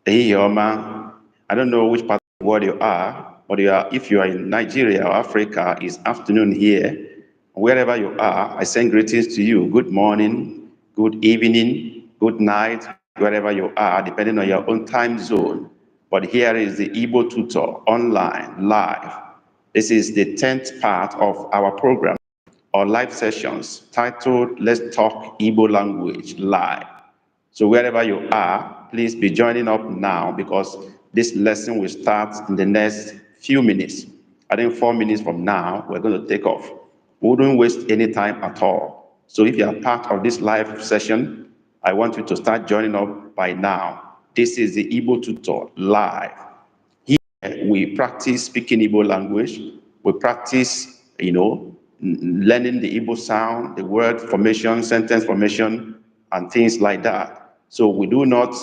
Hey, Yoma. I don't know which part of the world you are, but if you are in Nigeria or Africa, it's afternoon here. Wherever you are, I send greetings to you. Good morning, good evening, good night, wherever you are, depending on your own time zone. But here is the Igbo Tutor online, live. This is the 10th part of our program or live sessions titled Let's Talk Igbo Language Live. So wherever you are, please be joining up now because this lesson will start in the next few minutes. I think 4 minutes from now, we're going to take off. We wouldn't waste any time at all. So if you are part of this live session, I want you to start joining up by now. This is the Igbo Tutor live. Here we practice speaking Igbo language. We practice, learning the Igbo sound, the word formation, sentence formation, and things like that. So we do not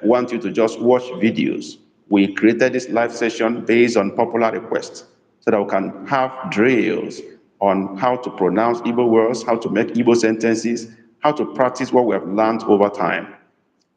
want you to just watch videos. We created this live session based on popular requests so that we can have drills on how to pronounce Igbo words, how to make Igbo sentences, how to practice what we have learned over time.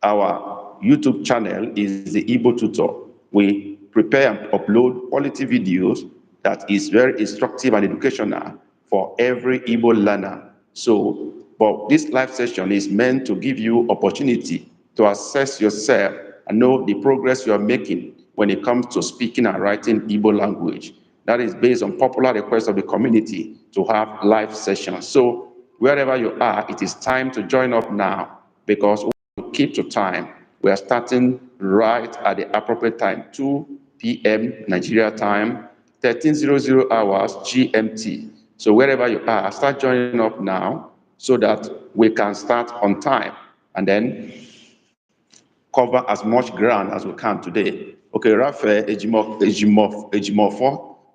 Our YouTube channel is the Igbo Tutor. We prepare and upload quality videos that is very instructive and educational for every Igbo learner. So, but this live session is meant to give you opportunity to assess yourself and know the progress you are making when it comes to speaking and writing Igbo language. That is based on popular requests of the community to have live sessions. So wherever you are, it is time to join up now because we keep to time. We are starting right at the appropriate time, 2 p.m. Nigeria time, 1300 hours GMT. So wherever you are, start joining up now so that we can start on time and then cover as much ground as we can today. Okay, Raphael Ejimofo,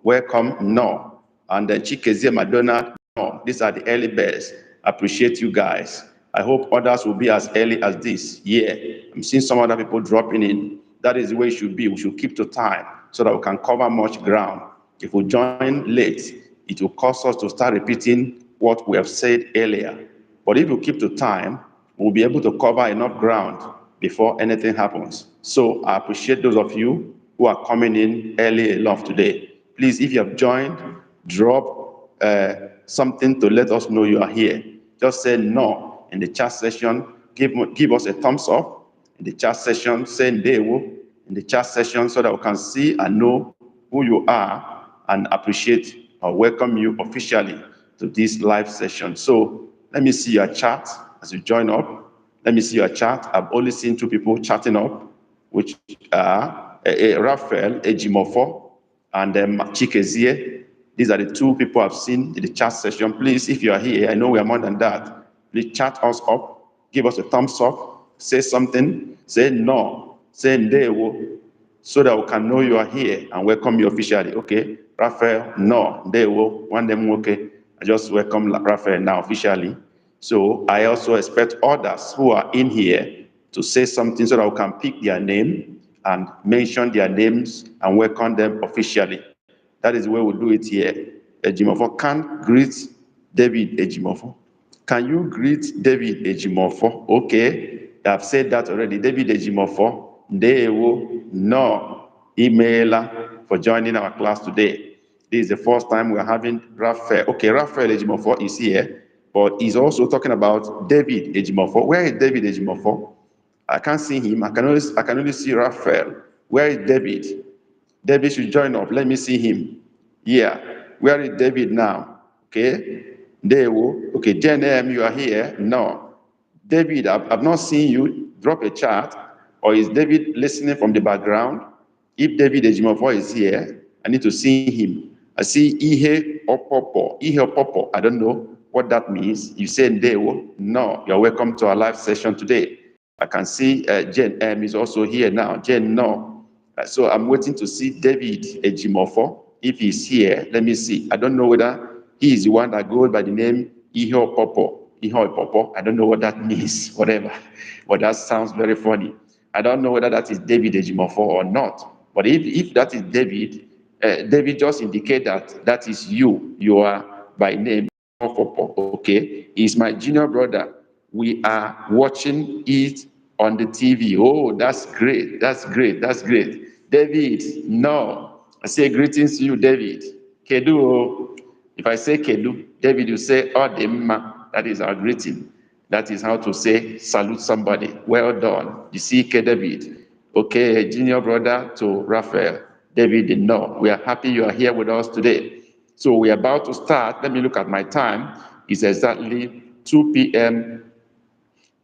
welcome, no. And then Chikezie Madonna, no. These are the early birds. Appreciate you guys. I hope others will be as early as this. Yeah, I'm seeing some other people dropping in. That is the way it should be. We should keep to time so that we can cover much ground. If we join late, it will cause us to start repeating what we have said earlier. But if we keep to time, we'll be able to cover enough ground before anything happens. So I appreciate those of you who are coming in early enough today. Please, if you have joined, drop something to let us know you are here. Just say no in the chat session. Give us a thumbs up in the chat session. Say Ndewo in the chat session so that we can see and know who you are and appreciate or welcome you officially to this live session. So let me see your chat as you join up. Let me see your chat. I've only seen two people chatting up, which are Raphael Ejimofo and Chikezie. These are the two people I've seen in the chat session. Please, if you are here, I know we are more than that. Please chat us up, give us a thumbs up, say something, say no, say ndewo, so that we can know you are here and welcome you officially. Okay, Raphael, no, ndewo, one them okay. I just welcome Raphael now officially. So I also expect others who are in here to say something so that we can pick their name and mention their names and welcome them officially. That is the way we do it here. Ejimofo can greet David Ejimofo. Can you greet David Ejimofo? Okay, I've said that already. David Ejimofo, Ndewo, no, Emaila for joining our class today. This is the first time we're having Raphael. Okay, Raphael Ejimofo is here, but he's also talking about David Ejimofo. Where is David Ejimofo? I can't see him. I can only see Raphael. Where is David? David should join up. Let me see him. Yeah. Where is David now? Okay. Dewo. Okay, Jen M, you are here. No. David, I've not seen you. Drop a chat. Or is David listening from the background? If David Ejimofo is here, I need to see him. I see Ihe Opopo. Ihe Opopo. I don't know what that means. You say Ndewo. No. You're welcome to our live session today. I can see Jen M is also here now. Jen, no. So I'm waiting to see David Ejimofo. If he's here, let me see. I don't know whether he is the one that goes by the name Iho Popo. Iho Popo. I don't know what that means, whatever. But that sounds very funny. I don't know whether that is David Ejimofo or not. But if that is David, David just indicate that that is you. You are by name Iho Popo. Okay. He's my junior brother. We are watching it on the TV. Oh, that's great. That's great. That's great. David, no. I say greetings to you, David. Kedu. Oh. If I say Kedu, David, you say Odemma. That is our greeting. That is how to say salute somebody. Well done. You see, David. Okay, junior brother to Raphael. David, no. We are happy you are here with us today. So we are about to start. Let me look at my time. It's exactly 2 p.m.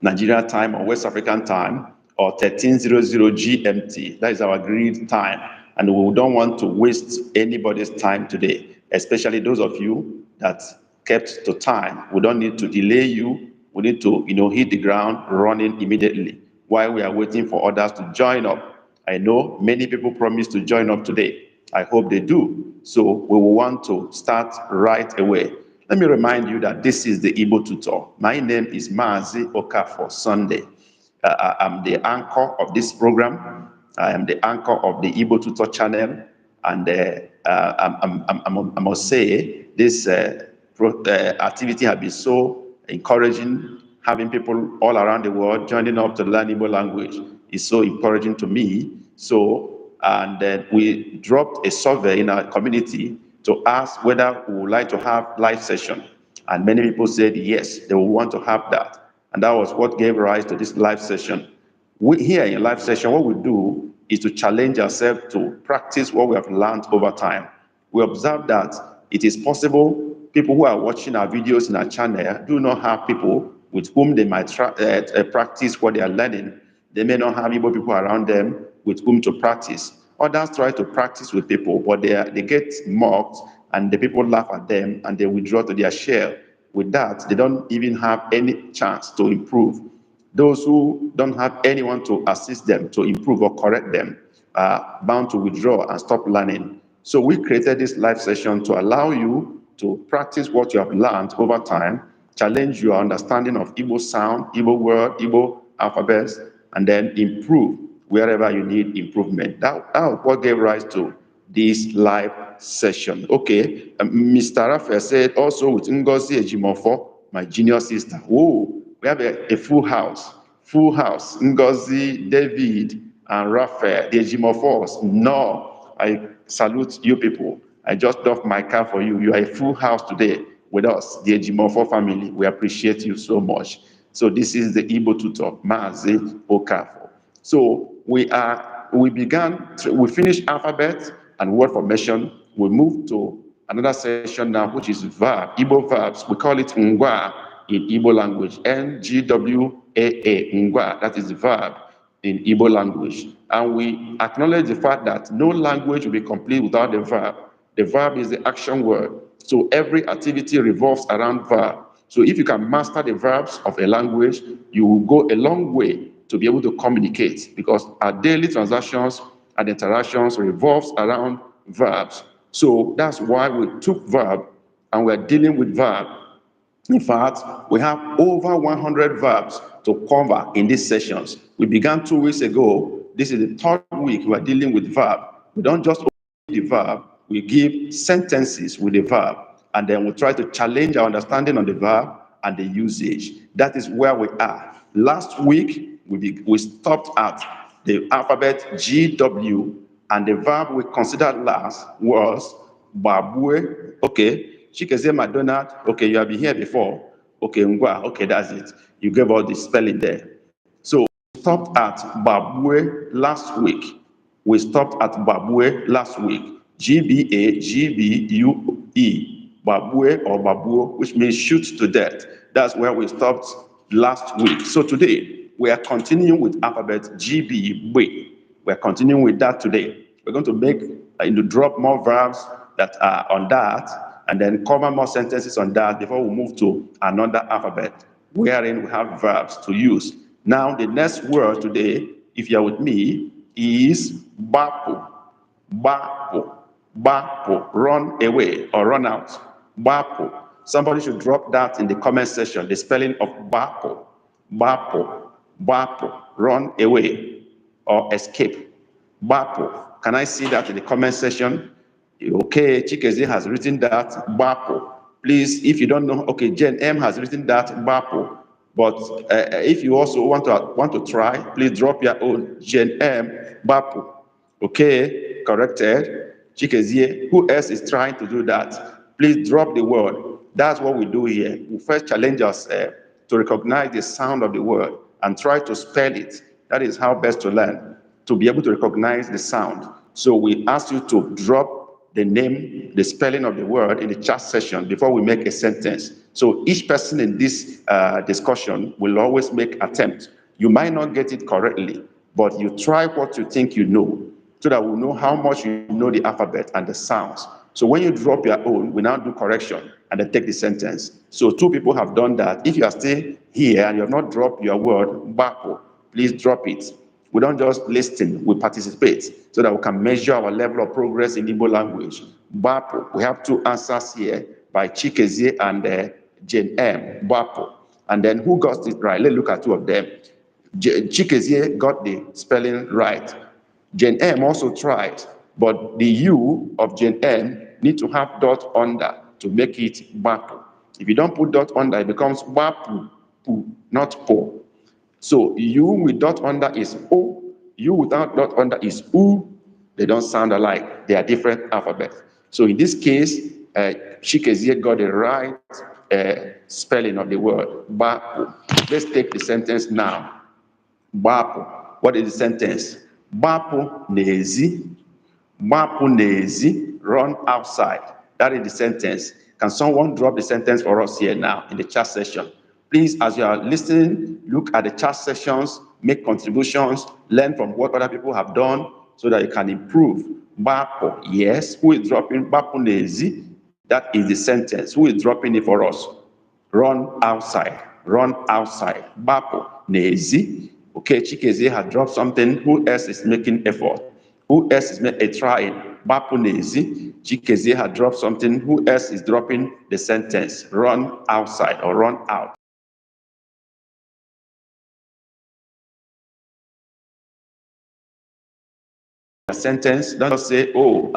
Nigeria time or West African time, or 1300 GMT. That is our agreed time. And we don't want to waste anybody's time today, especially those of you that kept to time. We don't need to delay you. We need to, hit the ground running immediately while we are waiting for others to join up. I know many people promised to join up today. I hope they do. So we will want to start right away. Let me remind you that this is the Igbo Tutor. My name is Mazi Okafor Sunday. I'm the anchor of this program. I am the anchor of the Igbo Tutor channel. And I must say, this activity has been so encouraging. Having people all around the world joining up to learn Igbo language is so encouraging to me. And then we dropped a survey in our community to ask whether we would like to have live session. And many people said yes, they will want to have that. And that was what gave rise to this live session. Here in live session, what we do is to challenge ourselves to practice what we have learned over time. We observe that it is possible people who are watching our videos in our channel do not have people with whom they might practice what they are learning. They may not have Igbo people around them with whom to practice. Others try to practice with people, but they get mocked, and the people laugh at them, and they withdraw to their shell. With that, they don't even have any chance to improve. Those who don't have anyone to assist them to improve or correct them are bound to withdraw and stop learning. So we created this live session to allow you to practice what you have learned over time, challenge your understanding of Igbo sound, Igbo word, Igbo alphabets, and then improve wherever you need improvement. That was what gave rise to this live session. Okay, Mr. Raphael said also with Ngozi Ejimofo, my junior sister. Whoa, we have a full house. Full house. Ngozi, David, and Raphael, the Ejimofos. No, I salute you people. I just doffed my cap for you. You are a full house today with us, the Ejimofo family. We appreciate you so much. So this is the Igbo Tutor, Mazi Okafor. So we finished alphabet and word formation. We move to another session now, which is verb, Igbo verbs. We call it Ngwa in Igbo language, Ngwaa, Ngwa, that is the verb in Igbo language. And we acknowledge the fact that no language will be complete without the verb. The verb is the action word. So every activity revolves around verb. So if you can master the verbs of a language, you will go a long way to be able to communicate, because our daily transactions and interactions revolves around verbs. So that's why we took verb and we're dealing with verb. In fact, we have over 100 verbs to cover in these sessions. We began 2 weeks ago. This is the third week we are dealing with verb. We don't just the verb, we give sentences with the verb, and then we try to challenge our understanding on the verb and the usage. That is where we are. Last week, we stopped at the alphabet GW, and the verb we considered last was babue. Okay, Chikezie Madonna. Okay, you have been here before. Okay, Ngwa. Okay, that's it. You gave all the spelling there. So we stopped at babue last week. We stopped at babue last week. Gbue, babue or babuo, which means shoot to death. That's where we stopped last week. So today, we are continuing with alphabet GB. We're continuing with that today. We're going to drop more verbs that are on that, and then cover more sentences on that before we move to another alphabet, wherein we have verbs to use. Now, the next word today, if you're with me, is bapu. Bapu. Bapu. Run away or run out. Bapu. Somebody should drop that in the comment section, the spelling of bapu. Bapu. Bapu. Run away or escape. Bapu. Can I see that in the comment section? Okay, Chikezie has written that. Bapu. Please, if you don't know, okay, Jen M has written that. Bapu. But if you also want to try, please drop your own. Jen M. Bapu. Okay, corrected. Chikezie. Who else is trying to do that? Please drop the word. That's what we do here. We first challenge ourselves to recognize the sound of the word and try to spell it. That is how best to learn, to be able to recognize the sound. So we ask you to drop the name, the spelling of the word in the chat session before we make a sentence. So each person in this discussion will always make attempt. You might not get it correctly, but you try what you think you know, so that we'll know how much you know the alphabet and the sounds. So when you drop your own, we now do correction and then take the sentence. So 2 people have done that. If you are still here and you have not dropped your word, Bako, please drop it. We don't just listen, we participate so that we can measure our level of progress in Igbo language. Bapo, we have 2 answers here by Chikezie and Jane M. Bapo. And then who got it right? Let's look at 2 of them. Chikezie got the spelling right. Jane M also tried, but the U of Jane M need to have dot under to make it Bapu. If you don't put dot under, it becomes Bapu, not Po. So U with dot under is O, U without dot under is U. They don't sound alike. They are different alphabets. So in this case, Chikezie got the right spelling of the word, Bapu. Let's take the sentence now. Bapu. What is the sentence? Bapu n'ezi. Bapu n'ezi. Run outside. That is the sentence. Can someone drop the sentence for us here now in the chat session? Please, as you are listening, look at the chat sessions, make contributions, learn from what other people have done so that you can improve. Bapu, yes. Who is dropping Bapu n'ezi? That is the sentence. Who is dropping it for us? Run outside. Run outside. Bapu n'ezi. Okay, Chikezie has dropped something. Who else is making effort? Who else is making a trying? Bapu n'ezi. Chikezie has dropped something. Who else is dropping the sentence? Run outside or run out. A sentence, don't just say, oh,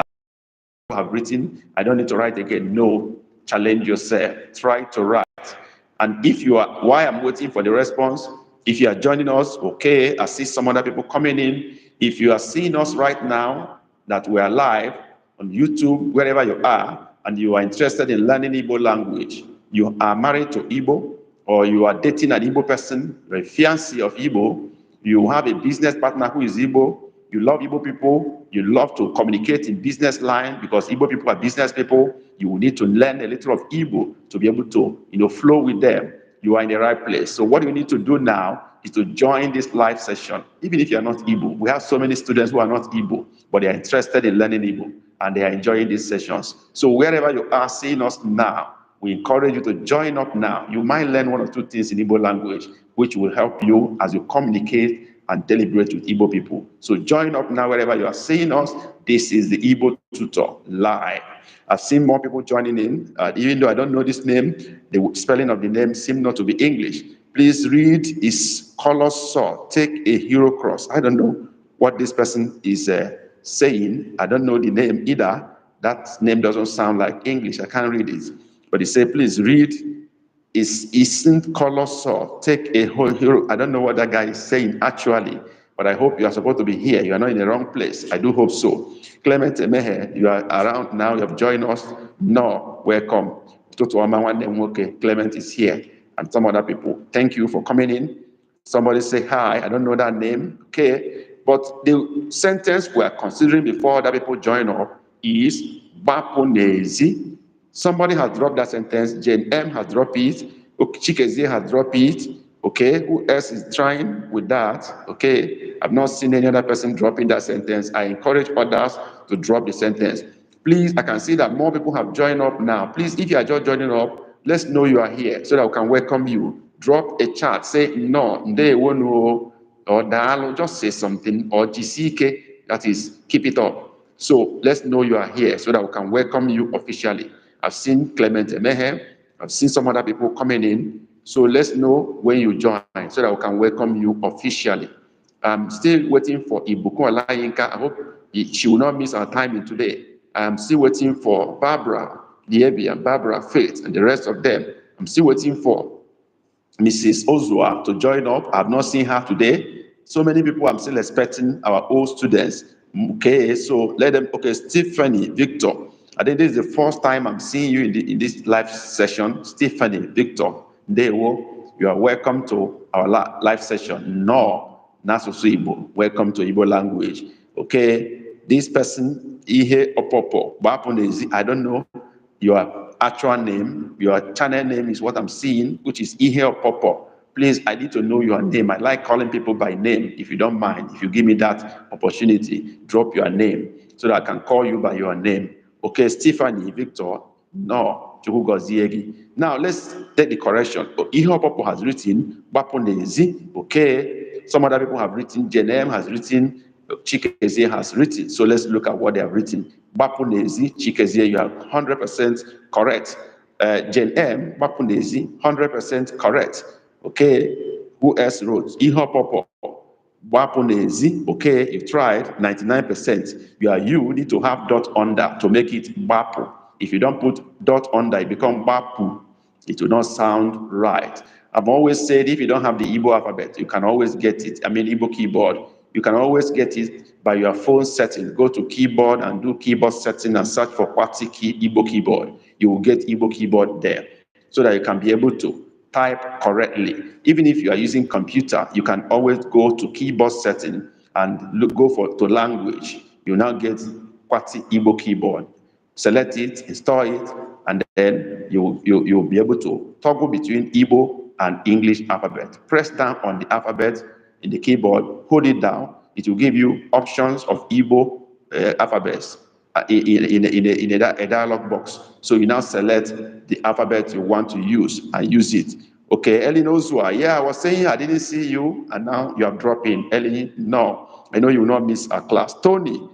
I have written, I don't need to write again. No, challenge yourself. Try to write. And if you are, why I'm waiting for the response, if you are joining us, okay, I see some other people coming in. If you are seeing us right now, that we are live on YouTube, wherever you are, and you are interested in learning Igbo language, you are married to Igbo, or you are dating an Igbo person, you're a fiancé of Igbo, you have a business partner who is Igbo, you love Igbo people, you love to communicate in business line because Igbo people are business people, you will need to learn a little of Igbo to be able to flow with them. You are in the right place. So what you need to do now is to join this live session. Even if you are not Igbo, we have so many students who are not Igbo, but they are interested in learning Igbo and they are enjoying these sessions. So wherever you are seeing us now, we encourage you to join up now. You might learn 1 or 2 things in Igbo language, which will help you as you communicate and deliberate with Igbo people. So join up now wherever you are seeing us. This is the Igbo Tutor live. I've seen more people joining in, even though I don't know this name, the spelling of the name seems not to be English. Please read is colossal, take a hero cross. I don't know what this person is saying. I don't know the name either. That name doesn't sound like English. I can't read it. But he said, please read isn't colossal. Take a whole hero. I don't know what that guy is saying actually, but I hope you are supposed to be here. You are not in the wrong place. I do hope so. Clement Emehe, you are around now. You have joined us. No, welcome. Clement is here and some other people. Thank you for coming in. Somebody say hi. I don't know that name. Okay. But the sentence we are considering before other people join up is Baponezi. Somebody has dropped that sentence. Jane M has dropped it. Chikezie has dropped it. Okay, who else is trying with that? Okay, I've not seen any other person dropping that sentence. I encourage others to drop the sentence. Please, I can see that more people have joined up now. Please, if you are just joining up, let's know you are here so that we can welcome you. Drop a chat. Say no, they won't know, or dalo, just say something, or jisike, that is, keep it up. So let's know you are here so that we can welcome you officially. I've seen Clement Emehe. I've seen some other people coming in. So let's know when you join so that we can welcome you officially. I'm still waiting for Ibukun Olayinka. I hope she will not miss our timing today. I'm still waiting for Barbara Liebi and Barbara Faith and the rest of them. I'm still waiting for Mrs. Ozua to join up. I've not seen her today. So many people, I'm still expecting our old students. Okay, so let them, okay, Stephanie, Victor. I think this is the first time I'm seeing you in this live session. Stephanie, Victor, Dewo, you are welcome to our live session. No, Nasusu Igbo, welcome to Igbo language. Okay, this person, Ihe Opopo, I don't know your actual name, your channel name is what I'm seeing, which is Ihe Opopo. Please, I need to know your name. I like calling people by name. If you don't mind, if you give me that opportunity, drop your name so that I can call you by your name. Okay, Stephanie, Victor, no, Chukwugoziegi. Now, let's take the correction. Ihe Opopo has written Bapunezi. Okay, some other people have written, Jenem has written, Chikezie has written. So let's look at what they have written. Bapunezi, Chikezie, you are 100% correct. Jen M, Bapunezi, 100% correct. Okay, who else wrote? Ihopopo, Bapunezi, okay, you tried, 99%. You need to have dot under to make it Bapu. If you don't put dot under, it becomes Bapu. It will not sound right. I've always said if you don't have the Igbo alphabet, you can always get it. I mean, Igbo keyboard. You can always get it by your phone setting. Go to keyboard and do keyboard setting and search for Kwati key, Igbo keyboard. You will get Igbo keyboard there so that you can be able to type correctly. Even if you are using computer, you can always go to keyboard setting and go to language. You now get Kwati Igbo keyboard. Select it, install it, and then you'll be able to toggle between Igbo and English alphabet. Press down on the alphabet in the keyboard, hold it down. It will give you options of Igbo alphabets in a dialog box. So you now select the alphabet you want to use and use it. Okay, Ellie Ozua, yeah, I was saying I didn't see you, and now you have dropped in. Ellie, no, I know you will not miss our class. Tony,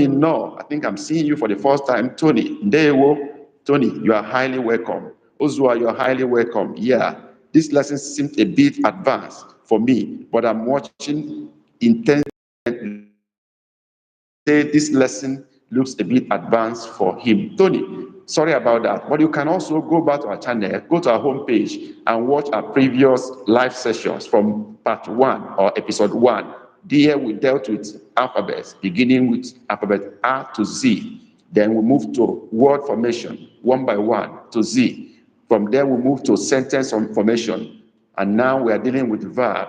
no, I think I'm seeing you for the first time. Tony, Ndewo, Tony, you are highly welcome. Ozua, you are highly welcome. Yeah, this lesson seems a bit advanced for me, but I'm watching intensely. This lesson looks a bit advanced for him. Tony, sorry about that, but you can also go back to our channel, go to our homepage and watch our previous live sessions from part 1 or episode 1. There we dealt with alphabets, beginning with alphabet A to Z. Then we move to word formation, one by one, to Z. From there, we move to sentence formation. And now we are dealing with verb.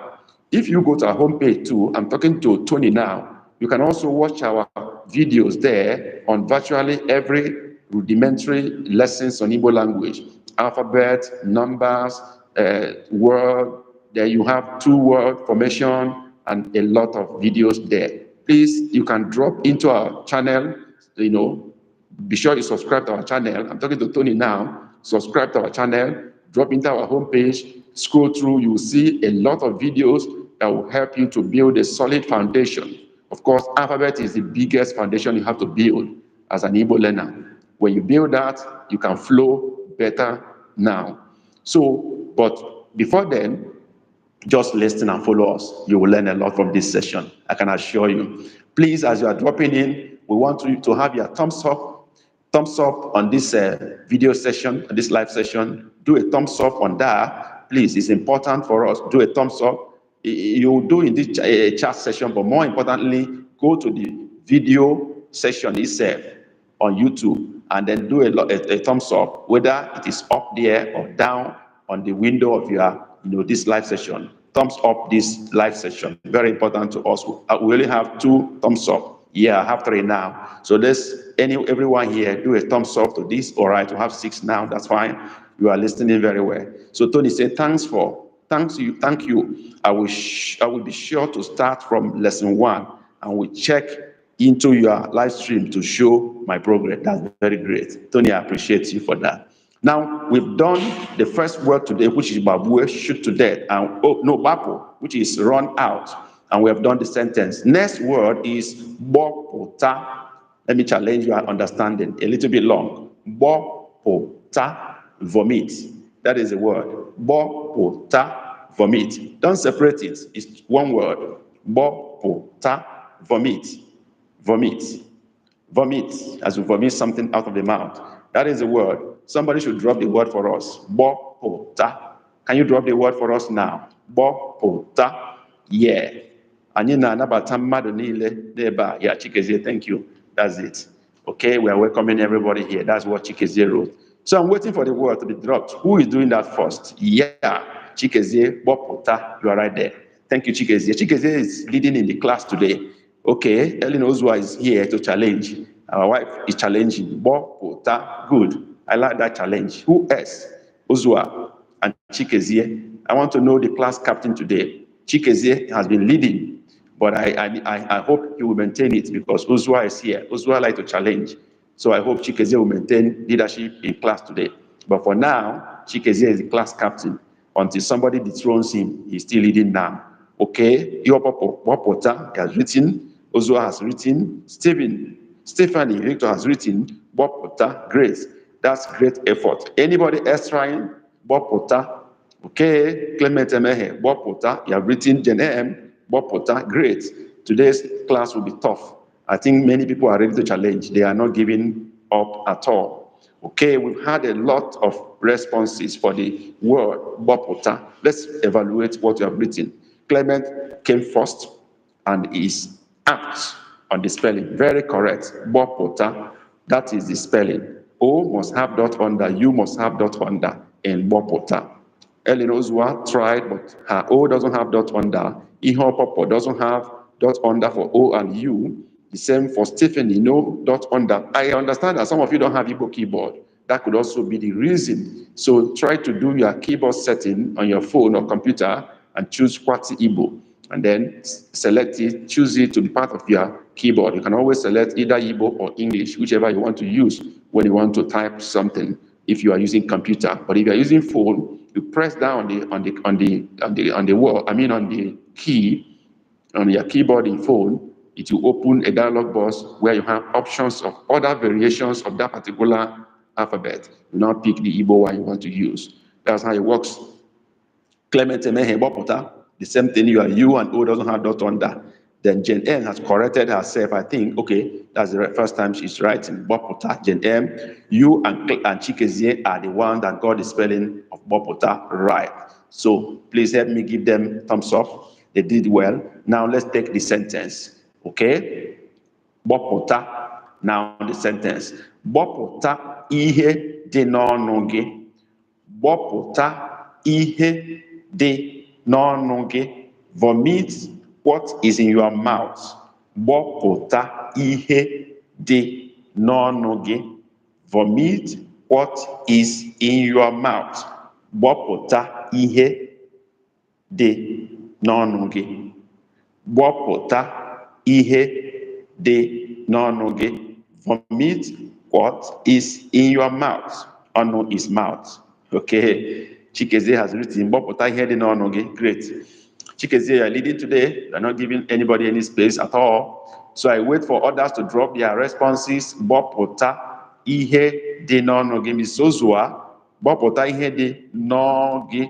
If you go to our homepage too, I'm talking to Tony now, you can also watch our videos there on virtually every rudimentary lessons on Igbo language, alphabet, numbers, word. There you have 2-word formation and a lot of videos there. Please, you can drop into our channel, be sure you subscribe to our channel. I'm talking to Tony now. Subscribe to our channel, drop into our homepage, scroll through, you will see a lot of videos that will help you to build a solid foundation. Of course, alphabet is the biggest foundation you have to build as an Igbo learner. When you build that, you can flow better now. So, but before then, just listen and follow us. You will learn a lot from this session, I can assure you. Please, as you are dropping in, we want you to have your thumbs up on this video session, this live session. Do a thumbs up on that. Please, it's important for us. Do a thumbs up. You do in this chat session, but more importantly, go to the video session itself on YouTube and then do a thumbs up, whether it is up there or down on the window of your, this live session. Thumbs up this live session. Very important to us. We only have 2 thumbs up. Yeah, I have 3 now. So everyone here do a thumbs up to this. All right, we have 6 now. That's fine. You are listening very well. So Tony said, thank you. I will be sure to start from lesson 1 and we check into your live stream to show my progress. That's very great. Tony, I appreciate you for that. Now, we've done the first word today, which is Babue, shoot to death, and Bapo, which is run out, and we have done the sentence. Next word is Bopota. Let me challenge your understanding, a little bit long. Bopota, vomit. That is the word. Bopota, vomit. Don't separate it. It's one word. Bopota, vomit. Vomit. Vomit, as we vomit something out of the mouth. That is the word. Somebody should drop the word for us. Bopota. Can you drop the word for us now? Bopota. Yeah. Anyị na-anabata mmadụ niile n'ebe a. Yeah, Chikezie, thank you. That's it. Okay, we are welcoming everybody here. That's what Chikezie wrote. So I'm waiting for the word to be dropped. Who is doing that first? Yeah, Chikezie, Bopota, you are right there. Thank you, Chikezie. Chikezie is leading in the class today. Okay, Ellen Ozua is here to challenge. Our wife is challenging. Bopota, good. I like that challenge. Who else? Ozua and Chikezie. I want to know the class captain today. Chikezie has been leading, but I hope he will maintain it because Ozua is here. Ozua like to challenge. So I hope Chikezie will maintain leadership in class today. But for now, Chikezie is the class captain. Until somebody dethrones him, he's still leading now. Okay, Wapota has written, Ozua has written, Stephanie Victor has written, Wapota, great. That's great effort. Anybody else trying? Wapota. Okay, Clement Emehe, Wapota, you have written Jen M, Wapota, great. Today's class will be tough. I think many people are ready to challenge. They are not giving up at all. Okay, we've had a lot of responses for the word Wapota. Let's evaluate what you have written. Clement came first and is apt on the spelling. Very correct. Wapota, that is the spelling. O must have dot under, U must have dot under in Wapota. Ellen Ozua tried, but her O doesn't have dot under. Iho Popo doesn't have dot under for O and U. The same for Stephanie, no dot under. I understand that some of you don't have Igbo keyboard. That could also be the reason. So try to do your keyboard setting on your phone or computer and choose Kwati Igbo. And then select it, choose it to be part of your keyboard. You can always select either Igbo or English, whichever you want to use when you want to type something if you are using computer. But if you are using phone, you press down on the wall, I mean on the key on your keyboard in phone, it will open a dialog box where you have options of other variations of that particular alphabet. You now pick the Igbo one you want to use. That's how it works. Clement Emehe Bopota, the same thing, you and O doesn't have dot under. Then Jen M has corrected herself, I think. Okay, that's the first time she's writing Bopota. Jen M, you and Chikezie are the one that got the spelling of Bopota right. So please help me give them thumbs up. They did well. Now let's take the sentence. Okay? Bopota. Now the sentence. Bopota ihe dị n'ọnụ gị. Bopota ihe dị n'ọnụ gị. Vomit what is in your mouth. Bopota ihe dị n'ọnụ gị. Vomit what is in your mouth. Bopota ihe dị n'ọnụ gị. Gbọpụta ihe dị n'ọnụ gị. Vomit what is in your mouth. Ọnụ is mouth. Okay. Chikezie has written, Gbọpụta ihe dị n'ọnụ gị. Great. Chikezie, you are leading today. You are not giving anybody any space at all. So I wait for others to drop their responses. Gbọpụta ihe dị n'ọnụ gị. Ms. Ozua, gbọpụta ihe dị n'ọnụ gị.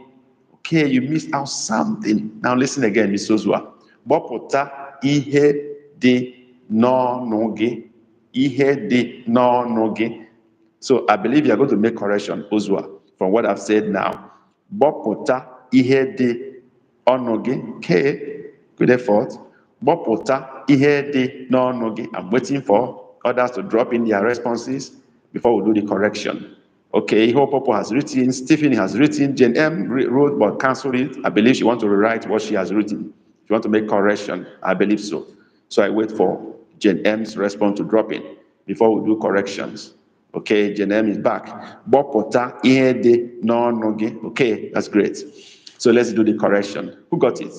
Okay, you missed out something. Now listen again, Ms. Ozua. Gbọpụta ihe dị n'ọnụ gị. Ihe dị n'ọnụ gị. So I believe you are going to make correction, Ozua, from what I've said now. Gbọpụta ihe dị n'ọnụ gị. Okay, good effort. Gbọpụta ihe dị n'ọnụ gị. I'm waiting for others to drop in their responses before we do the correction. Okay, Ihopopo has written, Stephanie has written, Jen M wrote but cancelled it. I believe she wants to rewrite what she has written. She wants to make correction. I believe so. So I wait for Jen M's response to drop in before we do corrections. Okay, Jen M is back. Bopota ihe dị n'ọnụ gị. Okay, that's great. So let's do the correction. Who got it?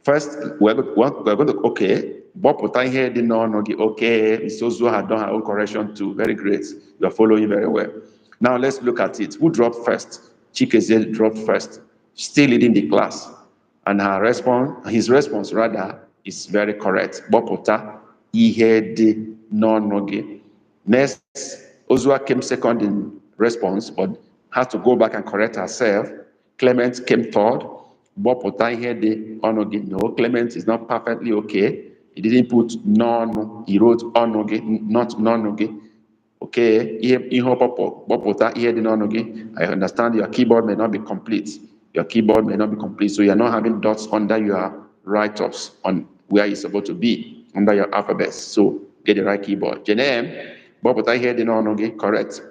First, we're going to, okay, Bopota ihe dị n'ọnụ gị. Okay, Ms. Ozua had done her own correction too. Very great. You are following very well. Now let's look at it. Who dropped first? Chikezie dropped first, still leading the class. And his response rather, is very correct. Bopota ihe dị n'ọnụ gị. Next, Ozua came second in response, but had to go back and correct herself. Clement came third. Bopota ihe dị n'ọnụ gị. No, Clement is not perfectly okay. He didn't put n'ọnụ. He wrote ọnụ gị, not n'ọnụ gị. Okay, I understand your keyboard may not be complete. Your keyboard may not be complete, so you're not having dots under your write-ups on where it's supposed to be, under your alphabets. So get the right keyboard. Jenem, but I hear the no, correct.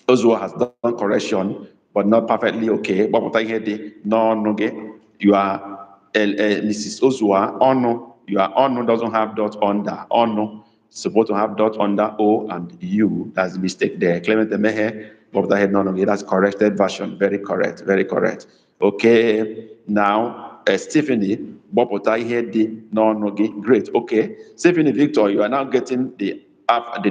Ozuo has done correction, but not perfectly okay. But I hear the no, you are Mrs. Ozua, Ono, your Ono doesn't have dot under. Ono supposed to have dot under O and U. That's the mistake there. Clement Mehe, but I heard no, that's corrected version. Very correct, very correct. Okay, now Stephanie, Bob, I heard the no, great. Okay, Stephanie Victor, you are now getting the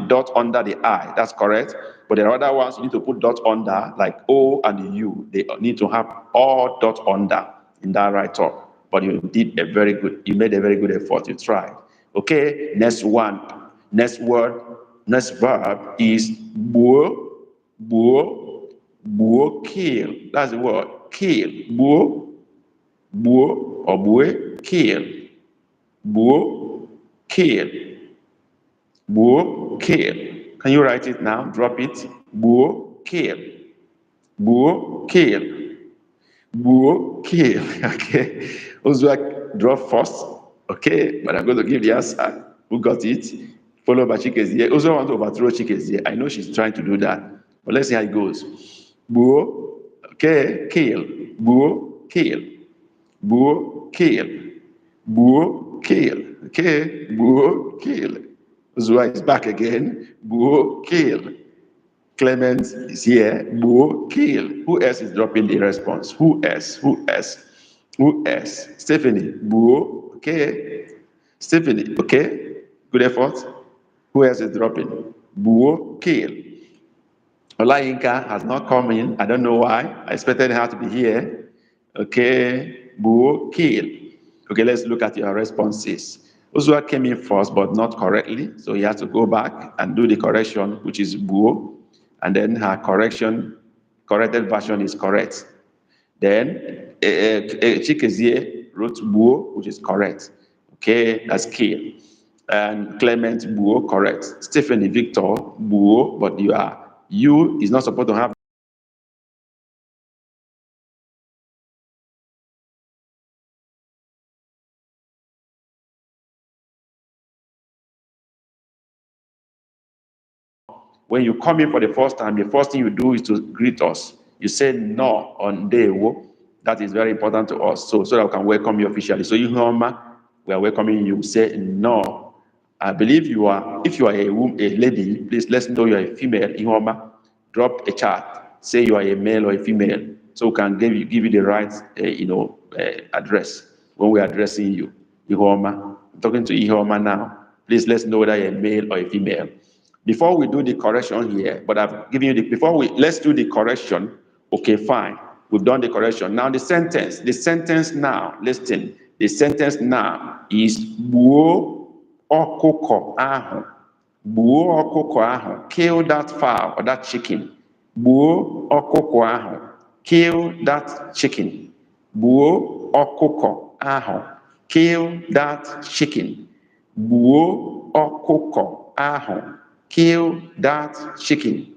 dot under the I. That's correct. But there are other ones you need to put dot under, like O and U. They need to have all dot under in that write-up. But you made a very good effort. You tried. Okay, next one. Next word, next verb is buo, kill. That's the word, kill. Buo, or bue, kill. Buo, kill. Buo, kill. Can you write it now? Drop it. Buo, kill. Buo, kill. Buo, kill. Okay. Ozua, drop first. Okay, but I'm going to give the answer. Who got it? Followed by Chikezie. Ozua wants to overthrow Chikezie. I know she's trying to do that, but let's see how it goes. Buo, okay, kill. Buo, kill. Buo, kill. Buo, kill. Okay, buo, kill. Ozua is back again. Buo, kill. Clement is here. Buo, kill. Who else is dropping the response? Who else? Who else? Who else? Stephanie. Buo, okay. Stephanie, okay. Good effort. Who else is dropping? Buo, kill. Olayinka has not come in. I don't know why. I expected her to be here. Okay. Buo, kill. Okay, let's look at your responses. Ozua came in first, but not correctly. So he has to go back and do the correction, which is buo. And then her corrected version is correct. Then Chikezie wrote buo, which is correct. Okay, that's kill. And Clement buo, correct. Stephanie Victor buo, but you is not supposed to have when you come in for the first time, the first thing you do is to greet us. You say no on day wo. That is very important to us, so that we can welcome you officially. So Ihoma, we are welcoming you. Say no. I believe you are. If you are a lady, please let's know you are a female. Ihoma, drop a chat. Say you are a male or a female, so we can give you the right, address when we are addressing you. Ihoma, I'm talking to Ihoma now. Please let's know whether you're a male or a female. Before we do the correction here, but I've given you let's do the correction. Okay, fine. We've done the correction. Now the sentence now, listen. The sentence now is buo okuko ahu. Buo okuko ahu. Kill that fowl or that chicken. Buo okuko ahu. Kill that chicken. Buo okuko ahu. Kill that chicken. Buo okuko ahu. Kill that chicken.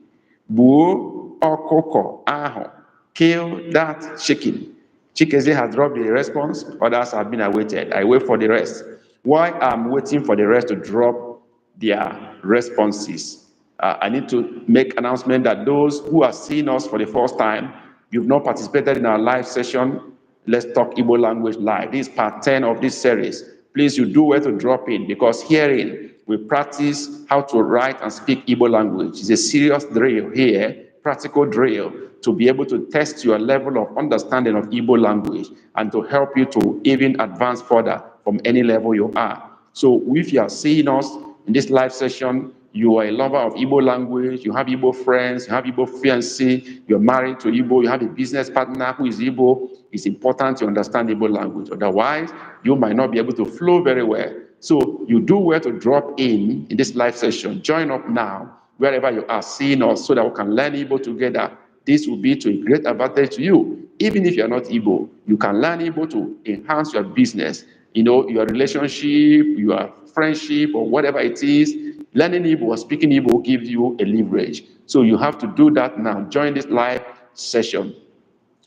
Buo okuko ahu. Kill that chicken. Chikeze has dropped the response. Others have been awaited. I wait for the rest. While I'm waiting for the rest to drop their responses, I need to make announcement that those who are seeing us for the first time, you've not participated in our live session, Let's Talk Igbo Language Live. This is part 10 of this series. Please, you do well to drop in, because herein we practice how to write and speak Igbo language. It's a serious drill here, practical drill, to be able to test your level of understanding of Igbo language and to help you to even advance further from any level you are. So if you are seeing us in this live session, you are a lover of Igbo language, you have Igbo friends, you have Igbo fiancé, you're married to Igbo, you have a business partner who is Igbo, it's important to understand Igbo language. Otherwise, you might not be able to flow very well. So you do well to drop in this live session. Join up now, wherever you are seeing us, so that we can learn Igbo together. This will be to a great advantage to you. Even if you're not Igbo, you can learn Igbo to enhance your business, your relationship, your friendship, or whatever it is. Learning Igbo or speaking Igbo gives you a leverage. So you have to do that now. Join this live session.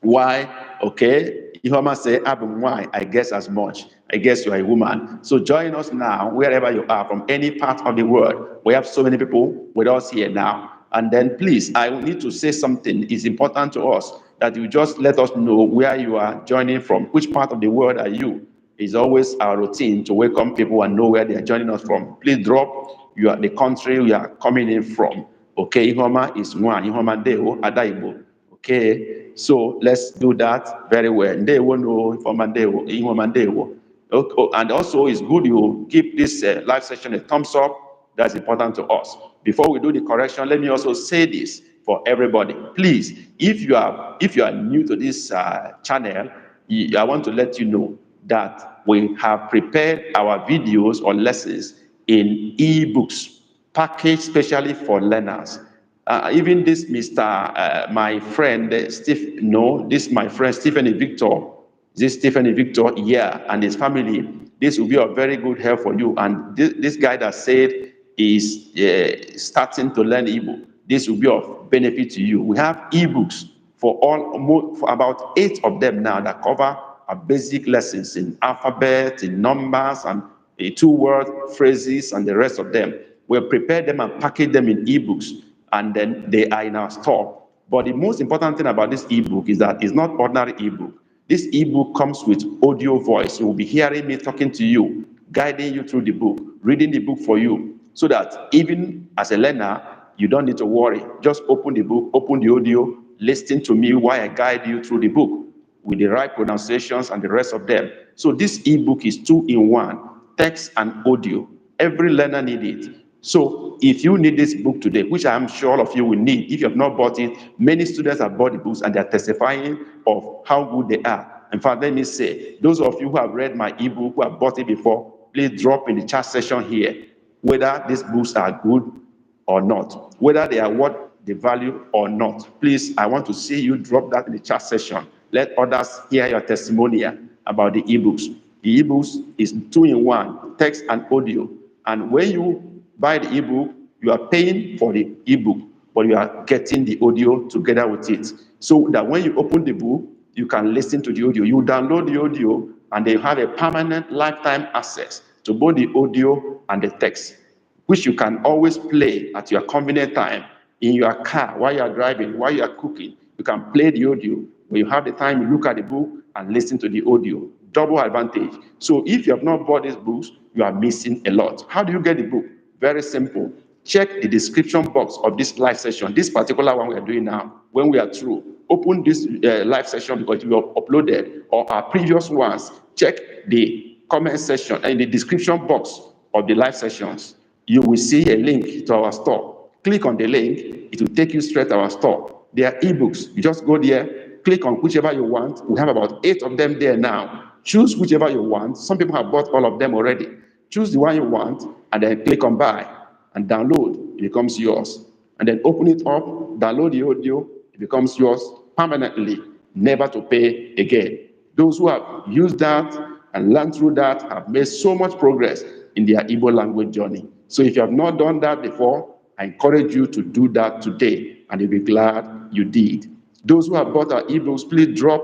Why? Okay, Ihoma say, why? I guess as much. I guess you are a woman. So join us now, wherever you are, from any part of the world. We have so many people with us here now. And then please, I need to say something. It's important to us that you just let us know where you are joining from. Which part of the world are you? It's always our routine to welcome people and know where they are joining us from. Please drop the country you are coming in from. Okay, Ihoma is one. Ihoma Deo, Adaibo. Okay, so let's do that very well. Ndewo no Ihoma Deo, Ihoma Deo. Okay, and also it's good you give this live session a thumbs up. That's important to us. Before we do the correction, let me also say this for everybody. Please, if you are new to this channel, I want to let you know that we have prepared our videos or lessons in ebooks, packaged specially for learners. Even this my friend Steve, no, this my friend Stephen Victor, yeah, and his family, this will be a very good help for you. And this guy that said is starting to learn Igbo, this will be of benefit to you. We have ebooks for about 8 of them now that cover basic lessons in alphabet, in numbers, and 2-word phrases, and the rest of them. We'll prepare them and package them in ebooks, and then they are in our store. But the most important thing about this ebook is that it's not ordinary ebook. This ebook comes with audio voice. You will be hearing me talking to you, guiding you through the book, reading the book for you, so that even as a learner, you don't need to worry. Just open the book, open the audio, listen to me while I guide you through the book with the right pronunciations and the rest of them. So this ebook is 2-in-1, text and audio. Every learner needs it. So if you need this book today, which I'm sure all of you will need, if you have not bought it, many students have bought the books and they're testifying of how good they are. In fact, let me say, those of you who have read my ebook, who have bought it before, please drop in the chat section here whether these books are good or not, whether they are worth the value or not. Please, I want to see you drop that in the chat section. Let others hear your testimonial about the ebooks. The ebooks is 2-in-1, text and audio. And when you buy the ebook, you are paying for the ebook, but you are getting the audio together with it. So that when you open the book, you can listen to the audio. You download the audio, and they have a permanent lifetime access to both the audio and the text, which you can always play at your convenient time in your car, while you are driving, while you are cooking. You can play the audio. When you have the time, you look at the book and listen to the audio. Double advantage. So if you have not bought these books, you are missing a lot. How do you get the book? Very simple. Check the description box of this live session, this particular one we are doing now. When we are through, open this live session because we have uploaded, or our previous ones. Check the comment section and the description box of the live sessions. You will see a link to our store. Click on the link, it will take you straight to our store. There are ebooks. You just go there, click on whichever you want. We have about 8 of them there now. Choose whichever you want. Some people have bought all of them already. Choose the one you want, and then click on buy and download. It becomes yours. And then open it up, download the audio, it becomes yours permanently, never to pay again. Those who have used that and learned through that have made so much progress in their Igbo language journey. So if you have not done that before, I encourage you to do that today, and you'll be glad you did. Those who have bought our ebooks, please drop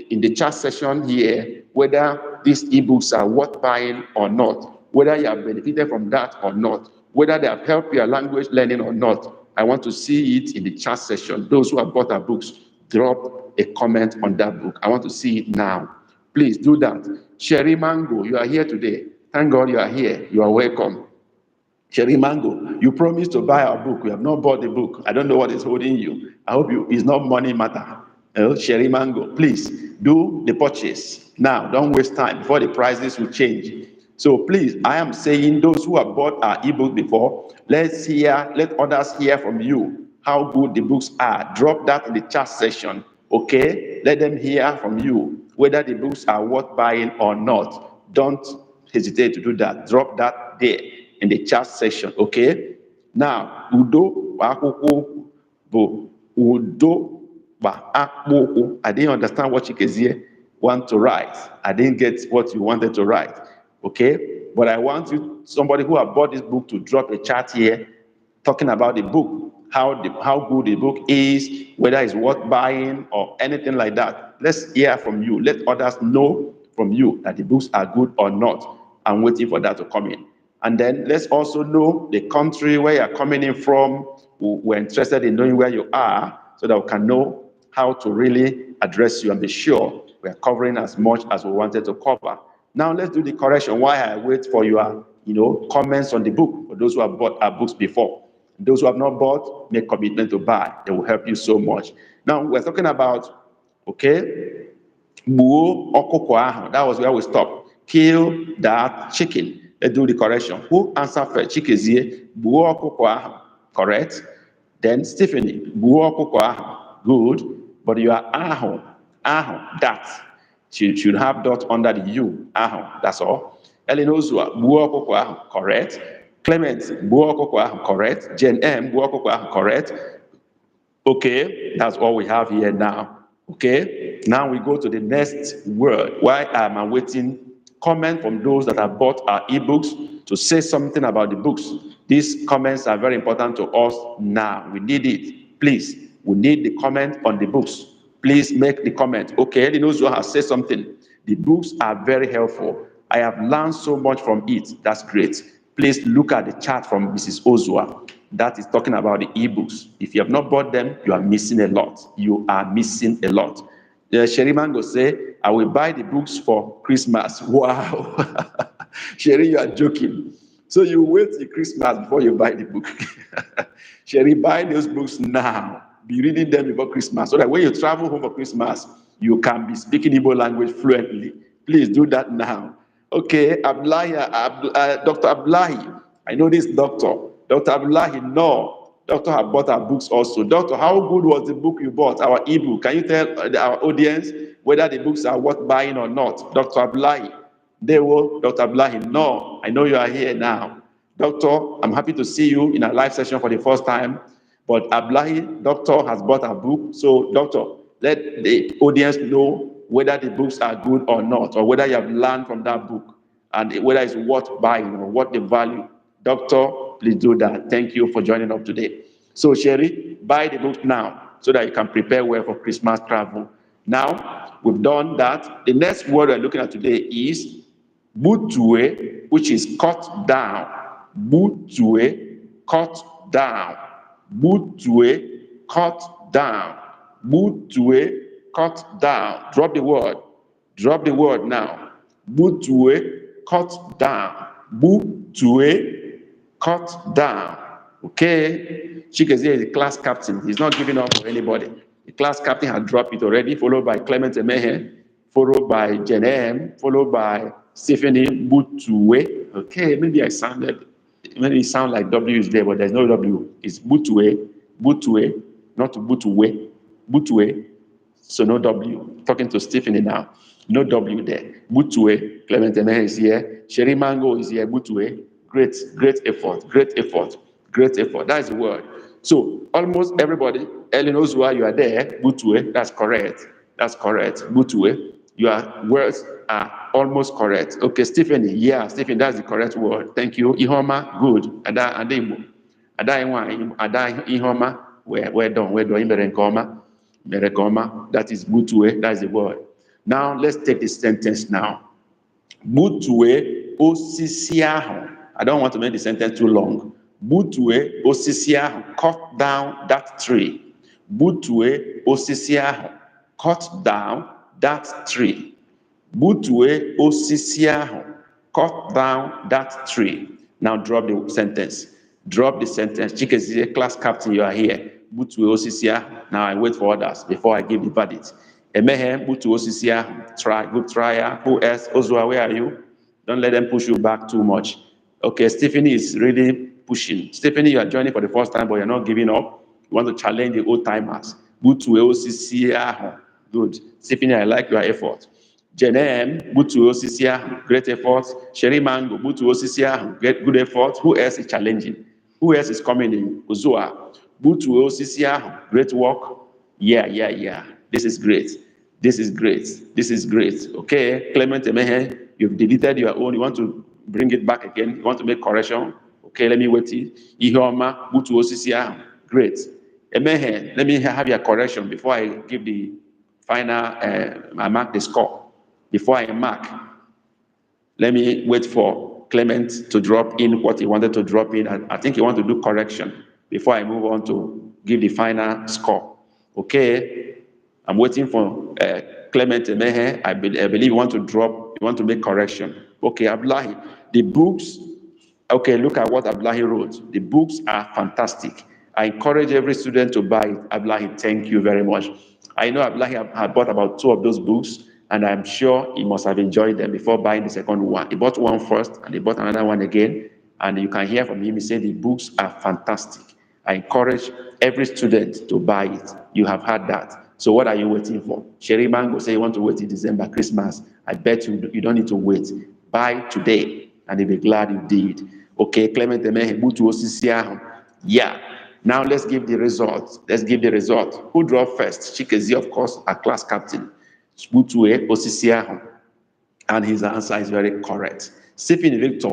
in the chat section here whether these ebooks are worth buying or not, whether you have benefited from that or not, whether they have helped your language learning or not. I want to see it in the chat section. Those who have bought our books, drop a comment on that book. I want to see it now. Please do that. Sherry Mango, you are here today. Thank God you are here. You are welcome. Sherry Mango, you promised to buy our book. You have not bought the book. I don't know what is holding you. I hope it's not money matter. Sherry Mango, please do the purchase now. Don't waste time before the prices will change. So please, I am saying those who have bought our ebook before, let others hear from you how good the books are. Drop that in the chat section, okay? Let them hear from you whether the books are worth buying or not. Don't hesitate to do that. Drop that there in the chat section, okay? Now, Udo Akoko Bo Udo Akoko. I didn't understand what Chikezie want to write. I didn't get what you wanted to write, okay? But I want somebody who have bought this book, to drop a chat here talking about the book. how good the book is, whether it's worth buying or anything like that. Let's hear from you. Let others know from you that the books are good or not. I'm waiting for that to come in. And then let's also know the country where you're coming in from. We're interested in knowing where you are so that we can know how to really address you and be sure we're covering as much as we wanted to cover. Now let's do the correction. While I wait for your comments on the book, for those who have bought our books before. Those who have not bought, make commitment to buy. They will help you so much. Now we're talking about, okay, gbuo ọkụkọ ahụ. That was where we stopped. Kill that chicken. Let's do the correction. Who answered first? Chikezie, gbuo ọkụkọ ahụ. Correct. Then Stephanie, gbuo ọkụkọ ahụ. Good. But you are ahụ, that. Should have dot under the U. Ahụ, that's all. Elinozua, gbuo ọkụkọ ahụ. Correct. Clement, gbuo ọkụkọ ahụ. Correct. Jen M, gbuo ọkụkọ ahụ. Correct. Okay, that's all we have here now. Okay, now we go to the next word. Why am I waiting? Comment from those that have bought our ebooks to say something about the books. These comments are very important to us now. We need it. Please, we need the comment on the books. Please make the comment. Okay, Eddie knows who has said something. The books are very helpful. I have learned so much from it. That's great. Please look at the chat from Mrs. Ozua. That is talking about the ebooks. If you have not bought them, you are missing a lot. You are missing a lot. Sherry Mango say, I will buy the books for Christmas. Wow. Sherry, you are joking. So you wait till Christmas before you buy the book. Sherry, buy those books now. Be reading them before Christmas so that when you travel home for Christmas, you can be speaking Igbo language fluently. Please do that now. Okay, Dr. Abdullahi. I know this doctor. Dr. Abdullahi, no. Doctor have bought our books also. Doctor, how good was the book you bought, our ebook? Can you tell our audience whether the books are worth buying or not? Dr. Abdullahi, they will. Dr. Abdullahi, no. I know you are here now. Doctor, I'm happy to see you in a live session for the first time. But Abdullahi, doctor, has bought a book. So, doctor, let the audience know whether the books are good or not, or whether you have learned from that book, and whether it's worth buying or what the value. Doctor, please do that. Thank you for joining up today. So, Sherry, buy the book now so that you can prepare well for Christmas travel. Now, we've done that. The next word we're looking at today is butue, which is cut down. Butue, cut down. Butue, cut down. Butue, cut down. Drop the word. Drop the word now. Butue, cut down. Butue, cut down. Okay. Chikezie is the class captain. He's not giving up for anybody. The class captain had dropped it already, followed by Clement Emehe, followed by Jenem, followed by Stephanie Butue. Okay, maybe it sound like W is there, but there's no W. It's Butue, Butue, not Butue, Butue. So no W. Talking to Stephanie now. No W there. Butue, Clement Emehe is here. Sherry Mango is here. Butue. Great effort. Great effort. Great effort. That's the word. So almost everybody, Ellen Ozua, you are there. Butue. That's correct. That's correct. Butue. Your words are almost correct. Okay, Stephanie. Yeah, Stephanie, that's the correct word. Thank you. Ihoma, good. Ada Ihoma, we're done. Merekoma. That is butue. That is the word. Now let's take the sentence now. Butue osisi ahụ. I don't want to make the sentence too long. Butue osisi ahụ. Cut down that tree. Butue osisi ahụ. Cut down that tree. Butue osisi ahụ. Cut down that tree. Now drop the sentence. Drop the sentence. Chikezie, class captain, you are here. Butue osisi ahụ. Now I wait for others before I give the verdict. Emehe, Butue osisi ahụ. Try, good trier. Who else? Ozua, where are you? Don't let them push you back too much. Okay, Stephanie is really pushing. Stephanie, you are joining for the first time, but you're not giving up. You want to challenge the old timers. Butue osisi ahụ. Good. Stephanie, I like your effort. Jenem, Butue osisi ahụ. Great effort. Sherry Mango, Butue osisi ahụ. Good effort. Who else is challenging? Who else is coming in? Ozua, Butue osisi ahụ. Great work. Yeah. This is great. This is great. This is great. Okay, Clement Emehe, you've deleted your own. You want to bring it back again. You want to make correction. Okay, let me wait. Ihoma, Butue osisi ahụ. Great. Emehe, let me have your correction before I give the final, I mark the score. Before I mark, let me wait for Clement to drop in what he wanted to drop in. I think he wants to do correction before I move on to give the final score. Okay, I'm waiting for Clement Emehe. I believe you want to drop, you want to make correction. Okay, Abdullahi, the books, okay, look at what Abdullahi wrote. The books are fantastic. I encourage every student to buy it. Abdullahi, thank you very much. I know Abdullahi had bought about 2 of those books, and I'm sure he must have enjoyed them before buying the second one. He bought one first, and he bought another one again, and you can hear from him, he said the books are fantastic. I encourage every student to buy it. You have heard that. So what are you waiting for? Sherry Mango say you want to wait till December, Christmas. I bet you don't need to wait. Buy today, and you'll be glad you did. Okay, Clement Emehe, Butu Osisi ahụ. Yeah. Now let's give the result. Let's give the result. Who draw first? Chikezi, of course, our class captain. Butu Osisi ahụ. And his answer is very correct. Stephen Victor,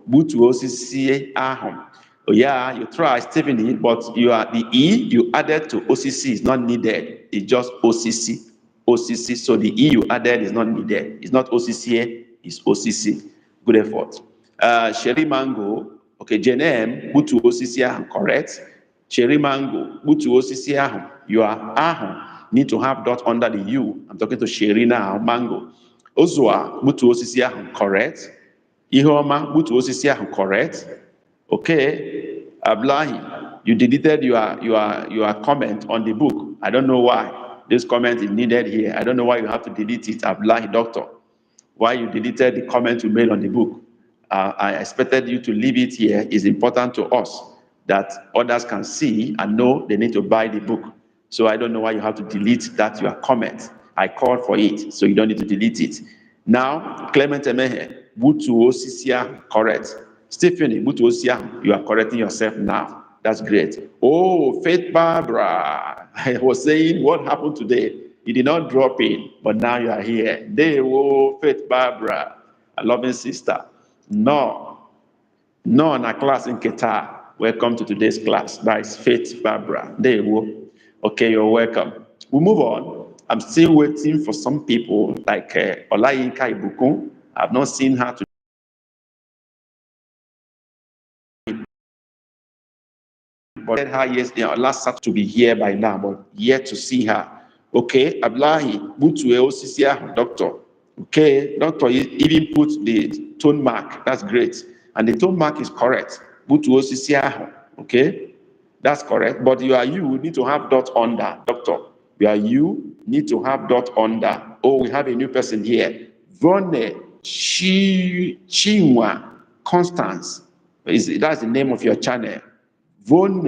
Butu Osisi ahụ. Oh yeah, you try Stephen, but you are the E you added to OCC is not needed. It's just OCC. OCC. So the E you added is not needed. It's not OCCA, it's OCC. Good effort. Sherry Mango, okay, JNM, Butu Osisi ahụ, correct. Cherry Mango, Butu Osisi ahụ, you are ahụ, need to have dot under the U. I'm talking to Sherry now, Mango. Ozua, Butu Osisi ahụ, correct. Ihoma, Butu Osisi ahụ, correct. Okay, Ablahi, you deleted your comment on the book. I don't know why this comment is needed here. I don't know why you have to delete it, Ablahi Doctor. Why you deleted the comment you made on the book. I expected you to leave it here. It's important to us that others can see and know they need to buy the book. So I don't know why you have to delete that your comment. I called for it, so you don't need to delete it. Now, Clement Emehe, Butu Osisia, correct. Stephanie, Butu Osisia, you are correcting yourself now. That's great. Oh, Faith Barbara, I was saying what happened today. You did not drop in, but now you are here. Oh, Faith Barbara, a loving sister. No, na class in Qatar. Welcome to today's class. That is Faith Barbara. Okay, you're welcome. We move on. I'm still waiting for some people like Olayinka Ibukun. I've not seen her today. But her last Saturday to be here by now, but yet to see her. Okay, Ablahi, Butue Osisia, doctor. Okay, doctor even put the tone mark. That's great. And the tone mark is correct. Butue Osisia, okay, that's correct. But you need to have dot under, doctor. You need to have dot under. Oh, we have a new person here. Vone Chinwa Constance. That's the name of your channel. Von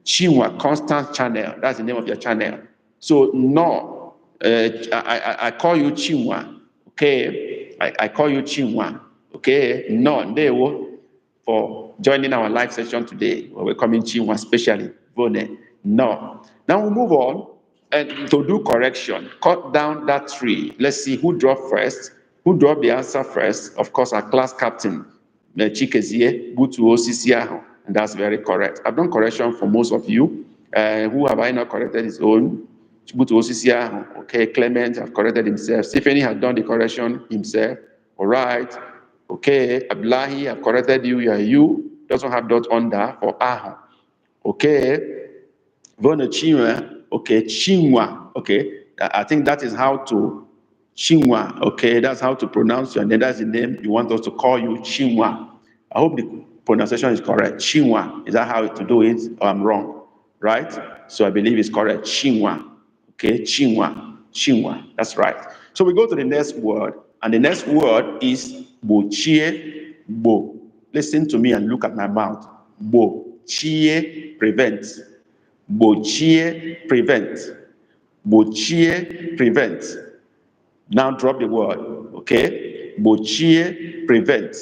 Chinwa Constant Channel. That's the name of your channel. So no, I call you Chinwa. Okay, I call you Chinwa. Okay, no, they will for joining our live session today. We're welcoming Chinwa, especially Vone. No. Now we move on and to do correction. Cut down that tree. Let's see who dropped first. Who dropped the answer first? Of course, our class captain, Chikezie Butu Osisi ahụ. And that's very correct. I've done correction for most of you. Who have I not corrected his own? Butu Osisi ahụ. Okay, Clement have corrected himself. Stephanie has done the correction himself. All right. Okay, Abdullahi have corrected you. You doesn't have dot under for ahụ. Okay. Vona Chinwa. Okay, Chinwa. Okay, I think that is how to Chinwa. Okay, that's how to pronounce your name. That's the name you want us to call you, Chinwa. I hope the pronunciation is correct. Chinwa. Is that how to do it? Or I'm wrong, right? So I believe it's correct. Chinwa. Okay, Chinwa. Chinwa. That's right. So we go to the next word, and the next word is bochie bo. Listen to me and look at my mouth. Bochie prevent. Bochie prevent. Bochie prevent. Now drop the word. Okay, bochie prevent.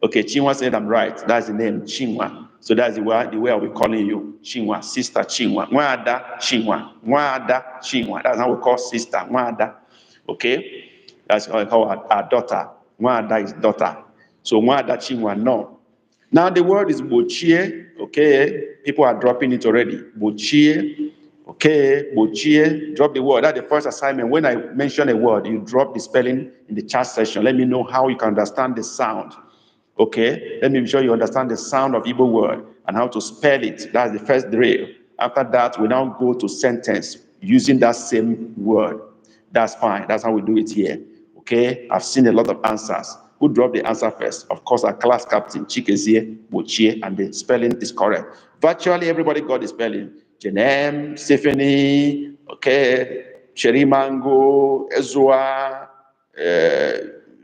Okay, Chinwa said I'm right. That's the name, Chinwa. So that's the way I'll be calling you, Chinwa, sister Chinwa. Nwada Chinwa. Nwada Chinwa. That's how we call sister, Nwada. Okay? That's how we call our daughter. Nwada is daughter. So Nwada Chinwa, no. Now the word is bochie. Okay, people are dropping it already. Bochie. Okay, bochie. Drop the word. That's the first assignment. When I mention a word, you drop the spelling in the chat section. Let me know how you can understand the sound. Okay, let me be sure you understand the sound of Igbo word and how to spell it. That's the first drill. After that, we now go to sentence using that same word. That's fine. That's how we do it here. Okay, I've seen a lot of answers. Who dropped the answer first? Of course, our class captain, Chikezie, Bochie, and the spelling is correct. Virtually everybody got the spelling. Jenem, Stephanie, okay, Cherry Mango, Ezua,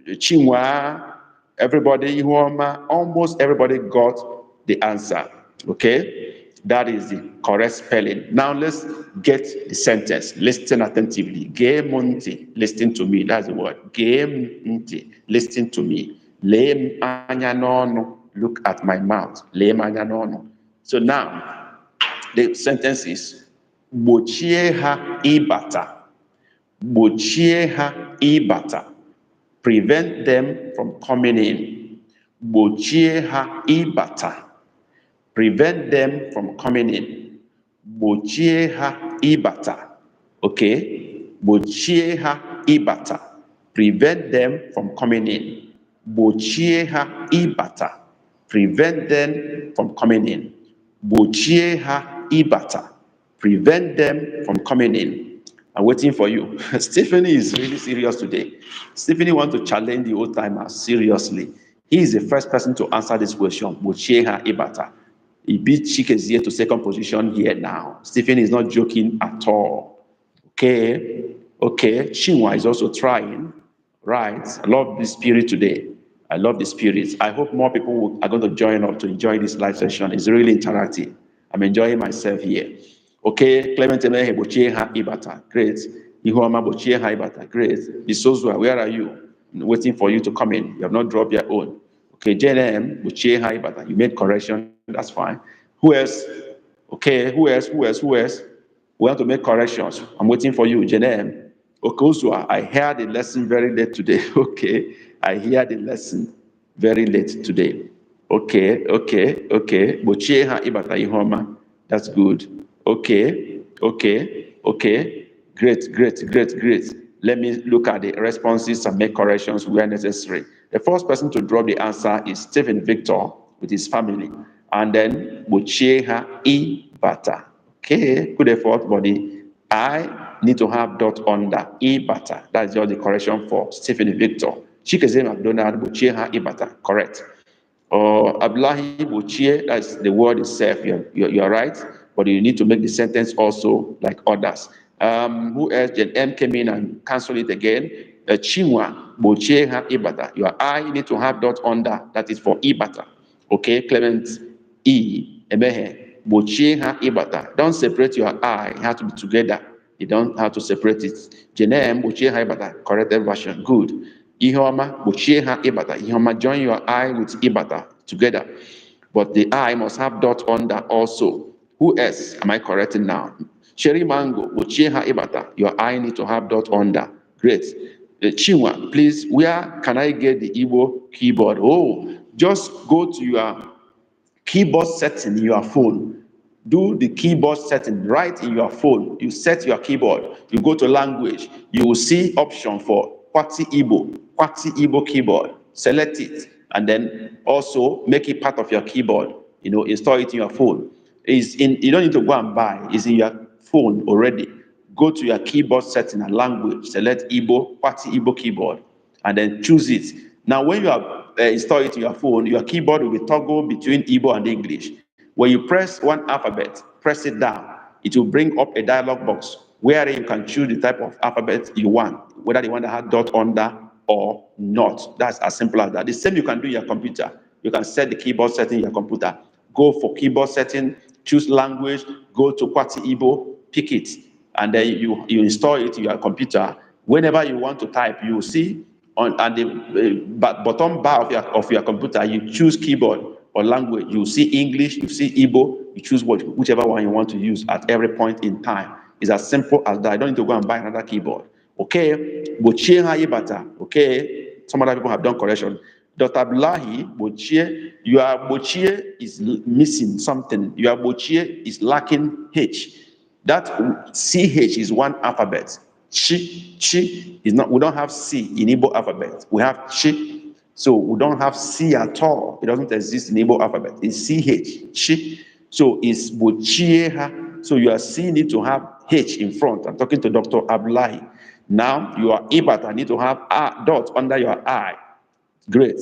Chinwa, everybody, almost everybody got the answer. Okay, that is the correct spelling. Now let's get the sentence. Listen attentively. Gemunti, listen to me. That's the word. Gemunti, listen to me. Lem anyanono, look at my mouth. Lem anyanono. So now the sentence is bochie ha ibata. Bochie ha ibata. Prevent them from coming in. Bochie ha ibata. Prevent them from coming in. Bochie ha ibata. Okay? Bochie ha ibata. Prevent them from coming in. Bochie ha ibata. Prevent them from coming in. Bochie ha ibata. Prevent them from coming in. I'm waiting for you. Stephanie is really serious today. Stephanie wants to challenge the old timers seriously. He is the first person to answer this question. Bochieha Ibata. He beat Chikezie to second position here now. Stephanie is not joking at all. Okay. Okay. Chinwa is also trying. Right. I love the spirit today. I love the spirit. I hope more people are going to join up to enjoy this live session. It's really interactive. I'm enjoying myself here. Okay, Clement Emehe Bochieha Ibata, great. Ihuama Bochieha Ibata, great. Bisozua, where are you? I'm waiting for you to come in. You have not dropped your own. Okay, JNM Bochieha Ibata, you made correction, that's fine. Who else? Okay, who else? We want to make corrections. I'm waiting for you, JNM. Okozua, I heard the lesson very late today. Okay, I hear the lesson very late today. Okay. Bochieha Ibata Ihoma. That's good. Okay. Great. Let me look at the responses and make corrections where necessary. The first person to drop the answer is Stephen Victor with his family. And then Bochieha Ibata. Okay, good effort, buddy. I need to have dot under Ibata. That's just the correction for Stephen Victor. Chikezem McDonald Bochieha Ibata. Correct. Or Abdullahi Bochie, that's the word itself, you're right, but you need to make the sentence also like others. Who else? Jen M came in and cancel it again. Chinwa Bochie ha Ibata. Your I need to have dot under, that is for Ibata. Okay, Clement E. Emehe Bochie ha Ibata. Don't separate your I, it has to be together. You don't have to separate it. Jenem Bochie ha Ibata, corrected version, good. Ihoma, Bochieha Ibata. Ihoma, join your I with Ibata together. But the I must have dot under also. Who else am I correcting now? Sherry Mango, Bochieha Ibata. Your I need to have dot under. Great. Chinwa, please, where can I get the Igbo keyboard? Oh, just go to your keyboard setting in your phone. Do the keyboard setting right in your phone. You set your keyboard. You go to language. You will see option for Kwati Igbo keyboard. Select it and then also make it part of your keyboard. Install it in your phone. You don't need to go and buy. It's in your phone already. Go to your keyboard setting and language. Select Kwati Igbo keyboard, and then choose it. Now, when you have installed it in your phone, your keyboard will be toggle between Igbo and English. When you press one alphabet, press it down, it will bring up a dialog box where you can choose the type of alphabet you want, whether you want to have dot under or not. That's as simple as that. The same you can do in your computer. You can set the keyboard setting in your computer. Go for keyboard setting, choose language, go to Kwati Igbo, pick it, and then you install it in your computer. Whenever you want to type, you will see on the bottom bar of your computer, you choose keyboard or language. You see English, you see Igbo, you choose whichever one you want to use at every point in time. It's as simple as that. I don't need to go and buy another keyboard. Okay, Bochieha Ibata. Okay, some other people have done correction. Dr. Abdullahi, bochie, your bochie is missing something. Your bochie is lacking H. That CH is one alphabet. Chi is not, we don't have C in Igbo alphabet. We have chi. So we don't have C at all. It doesn't exist in Igbo alphabet. It's CH, chi. So it's bochieha. So you are seeing it to have H in front. I'm talking to Dr. Abdullahi. Now you are Ibata, need to have a dot under your I. Great.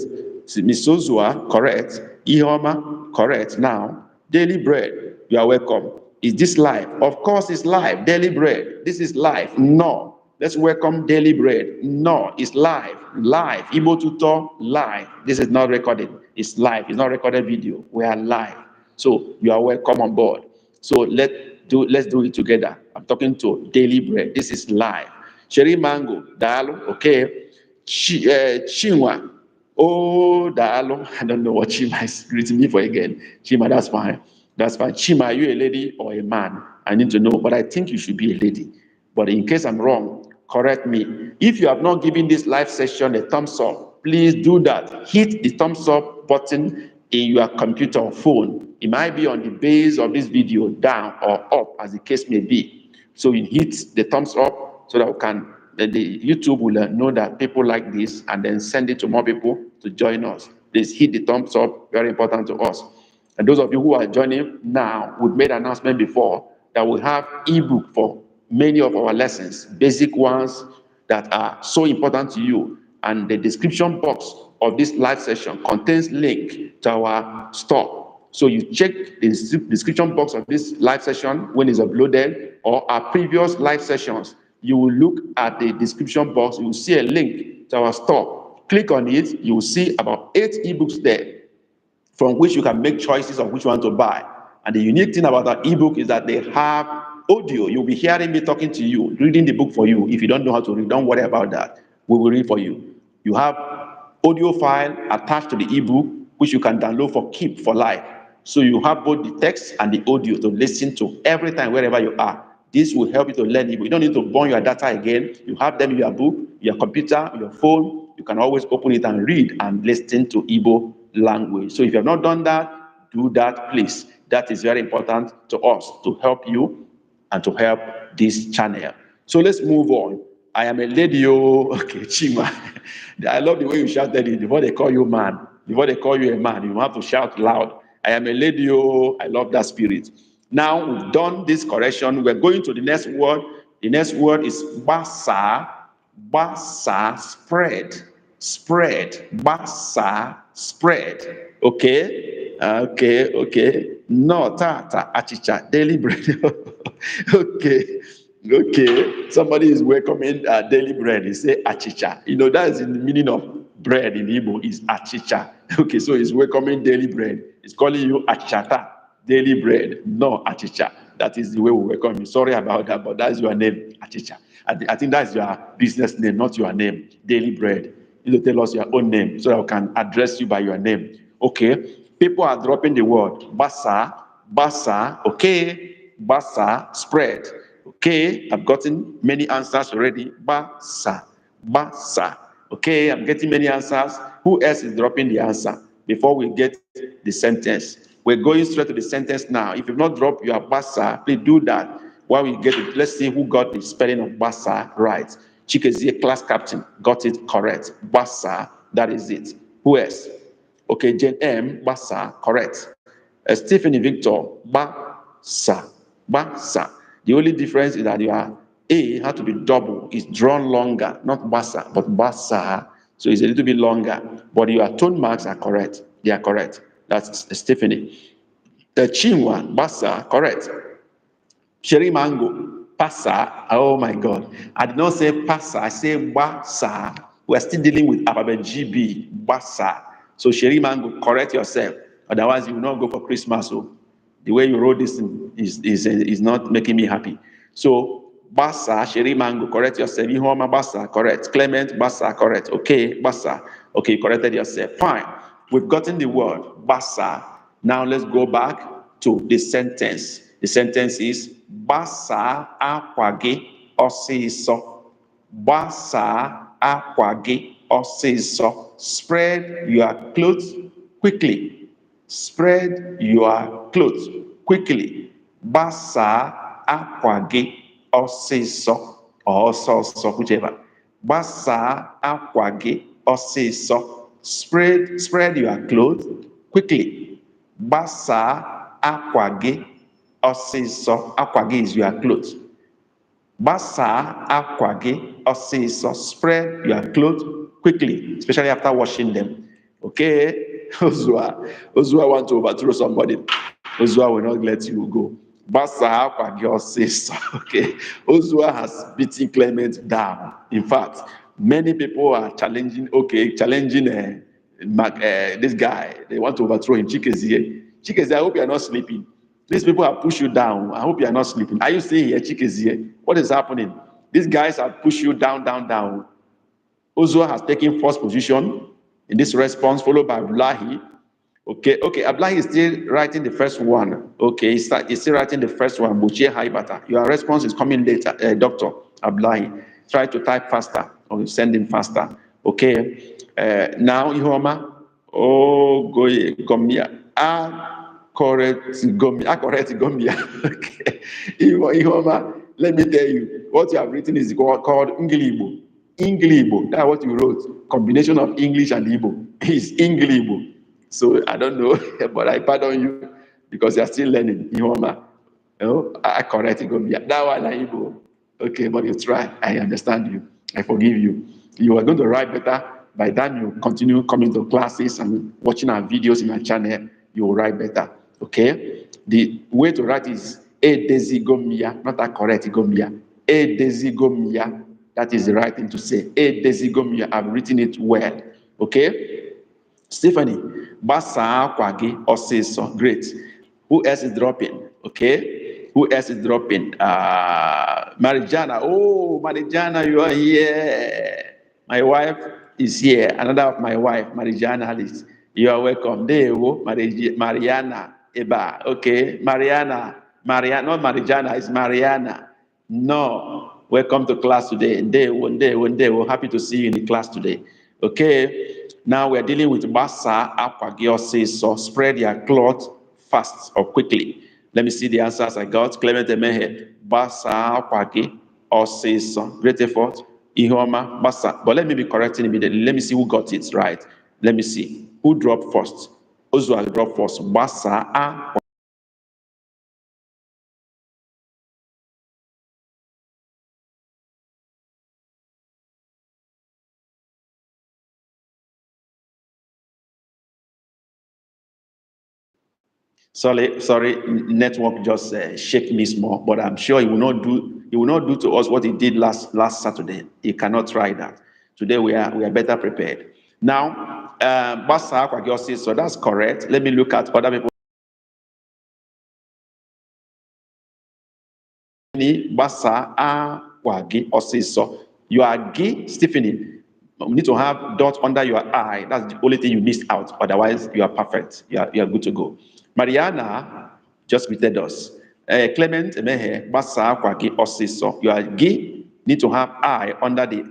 Miss Ozua, correct. Ihoma, correct. Now, daily bread, you are welcome. Is this live? Of course it's live. Daily bread. This is live. No. Let's welcome daily bread. No, it's live. Live. Igbo tutor, live. This is not recorded. It's live. It's not recorded video. We are live. So you are welcome on board. So let's do it together. I'm talking to daily bread. This is live. Sherry Mango, Dalo, okay. Chinwa, oh, Dalo, I don't know what Chima is greeting me for again. Chima, that's fine. That's fine. Chima, are you a lady or a man? I need to know, but I think you should be a lady. But in case I'm wrong, correct me. If you have not given this live session a thumbs up, please do that. Hit the thumbs up button in your computer or phone. It might be on the base of this video, down or up, as the case may be. So you hit the thumbs up so that we can, the YouTube will know that people like this and then send it to more people to join us. Please hit the thumbs up, very important to us. And those of you who are joining now, we've made an announcement before that we have ebook for many of our lessons, basic ones that are so important to you. And the description box of this live session contains link to our store. So you check the description box of this live session when it's uploaded, or our previous live sessions. You will look at the description box, you will see a link to our store. Click on it, you will see about 8 ebooks there, from which you can make choices of which one to buy. And the unique thing about our ebook is that they have audio. You'll be hearing me talking to you, reading the book for you. If you don't know how to read, don't worry about that. We will read for you. You have audio file attached to the ebook, which you can download for keep for life. So you have both the text and the audio to listen to every time, wherever you are. This will help you to learn Igbo. You don't need to burn your data again. You have them in your book, your computer, your phone. You can always open it and read and listen to Igbo language. So if you have not done that, do that, please. That is very important to us, to help you and to help this channel. So let's move on. I am a lady, oh, okay, Chima. I love the way you shouted it. Before they call you man, before they call you a man, you have to shout loud. I am a lady, oh, I love that spirit. Now we've done this correction. We're going to the next word. The next word is basa, basa, spread, spread, basa, spread. Okay, okay. No, tata, achicha, daily bread. Okay. Somebody is welcoming daily bread. He say achicha. You know, that is in the meaning of bread in Igbo is achicha. Okay, so he's welcoming daily bread. He's calling you achichata, daily bread. No, achicha. That is the way we welcome you. Sorry about that, but that's your name, achicha. I think that's your business name, not your name, daily bread. You need to tell us your own name so that we can address you by your name. Okay? People are dropping the word basa, basa, okay, basa, spread. Okay, I've gotten many answers already. Basa, basa. Okay, I'm getting many answers. Who else is dropping the answer before we get the sentence? We're going straight to the sentence now. If you've not dropped your basa, please do that. While we get it, let's see who got the spelling of basa right. Chikezie, class captain, got it correct. Basa, that is it. Who else? Okay, Jane M, basa, correct. Stephanie Victor, basa, basa. The only difference is that your A had to be double. It's drawn longer, not basa, but basa. So it's a little bit longer. But your tone marks are correct. They are correct. That's Stephanie. The Chinwa, basa, correct. Sherry Mango, pasa. Oh my God. I did not say pasa, I say basa. We're still dealing with alphabet GB, basa. So Sherry Mango, correct yourself. Otherwise, you will not go for Christmas. So the way you wrote this is not making me happy. So basa, Sherry Mango, correct yourself. Ihoma basa, correct. Clement basa, correct. Okay, basa. Okay, you corrected yourself. Fine. We've gotten the word basa. Now let's go back to the sentence. The sentence is basa akwa gị ọsịsọ. Basa akwa gị ọsịsọ. Spread your clothes quickly. Spread your clothes quickly. Basa akwa gị ọsịsọ or ọsọ, whichever. Basa akwa gị ọsịsọ. Spread your clothes quickly. Basa akwa gị ọsịsọ. Akwa gị is your clothes. Basa akwa gị ọsịsọ. Spread your clothes quickly, especially after washing them. Okay? Ozua want to overthrow somebody. Ozua will not let you go. Basa akwa gị ọsịsọ. Okay? Ozua has beaten Clement down. In fact, many people are challenging this guy. They want to overthrow him. Chikezie, I hope you are not sleeping. These people have pushed you down. I hope you are not sleeping. Are you staying here, Chikezie? What is happening? These guys have pushed you down, down, down. Ozua has taken first position in this response, followed by Abdullahi. Okay, Abdullahi is still writing the first one. Okay, he's still writing the first one. Buchie Haibata. Your response is coming later, Dr. Abdullahi. Try to type faster or send him faster. Okay, now Ihoma. Oh, Gomia. Correct Gomia. Okay, Ihoma. Let me tell you, what you have written is called Ngilibo. Igbo, that's what you wrote. Combination of English and Igbo is Igbo. So I don't know, but I pardon you because you are still learning. I correct it. That one Igbo. Okay, but you try. I understand you. I forgive you. You are going to write better. By the time you continue coming to classes and watching our videos in our channel, you will write better. Okay? The way to write is Edezigomia, not a correct Gomia. Edezigomia. That is the right thing to say. Edezigomia. I've written it well. Okay? Stephanie, Basa Kwagi Osiso. Great. Who else is dropping? Okay? Who else is dropping? Marijana. Oh, Marijana, you are here. My wife is here. Another of my wife, Marijana Alice. You are welcome. There, Mariana Eba. Okay? Mariana, not Marijana, it's Mariana. No. Welcome to class today. One day. We're happy to see you in the class today. Okay? Now we're dealing with Basa Akwagi says so. Spread your cloth fast or quickly. Let me see the answers I got. Clement Emehe. Basa Akwagi says so. Great effort. Ihoma Basa. But let me be correcting immediately. Let me see who got it right. Let me see. Who dropped first? Oswald dropped first. Basa Akwagi. Sorry, network just shake me small, but I'm sure he will not do to us what he did last Saturday. He cannot try that. Today we are better prepared. Now, Basa Akwagi says so. That's correct. Let me look at other people. Basa Akwagi says so. You are gay, Stephanie. You need to have dot under your eye. That's the only thing you missed out. Otherwise, you are perfect. You are good to go. Mariana just greeted us. Clement Emehe, Basa Kwaki Osiso. You are gay. Need to have eye under the.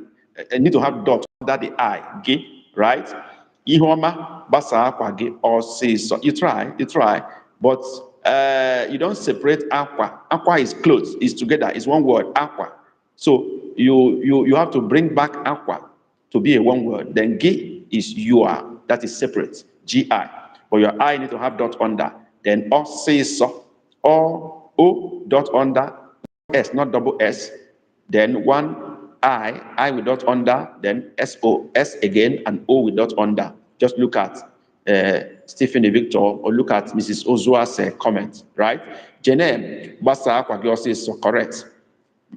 Need to have dot under the eye. Gay, right? Ihoma Basa Kwaki Osiso. You try, but you don't separate aqua. Aqua is clothes. It's together. It's one word. Aqua. So you have to bring back aqua to be a one word. Then gi is you are. That is separate. Gi. But your I need to have dot under. Then O says so. O dot under. S, not double S. Then one I with dot under. Then SO. S again and O with dot under. Just look at Stephen Victor or look at Mrs. Ozua's comment. Right? Jenem, Basa Akwagi says so. Correct.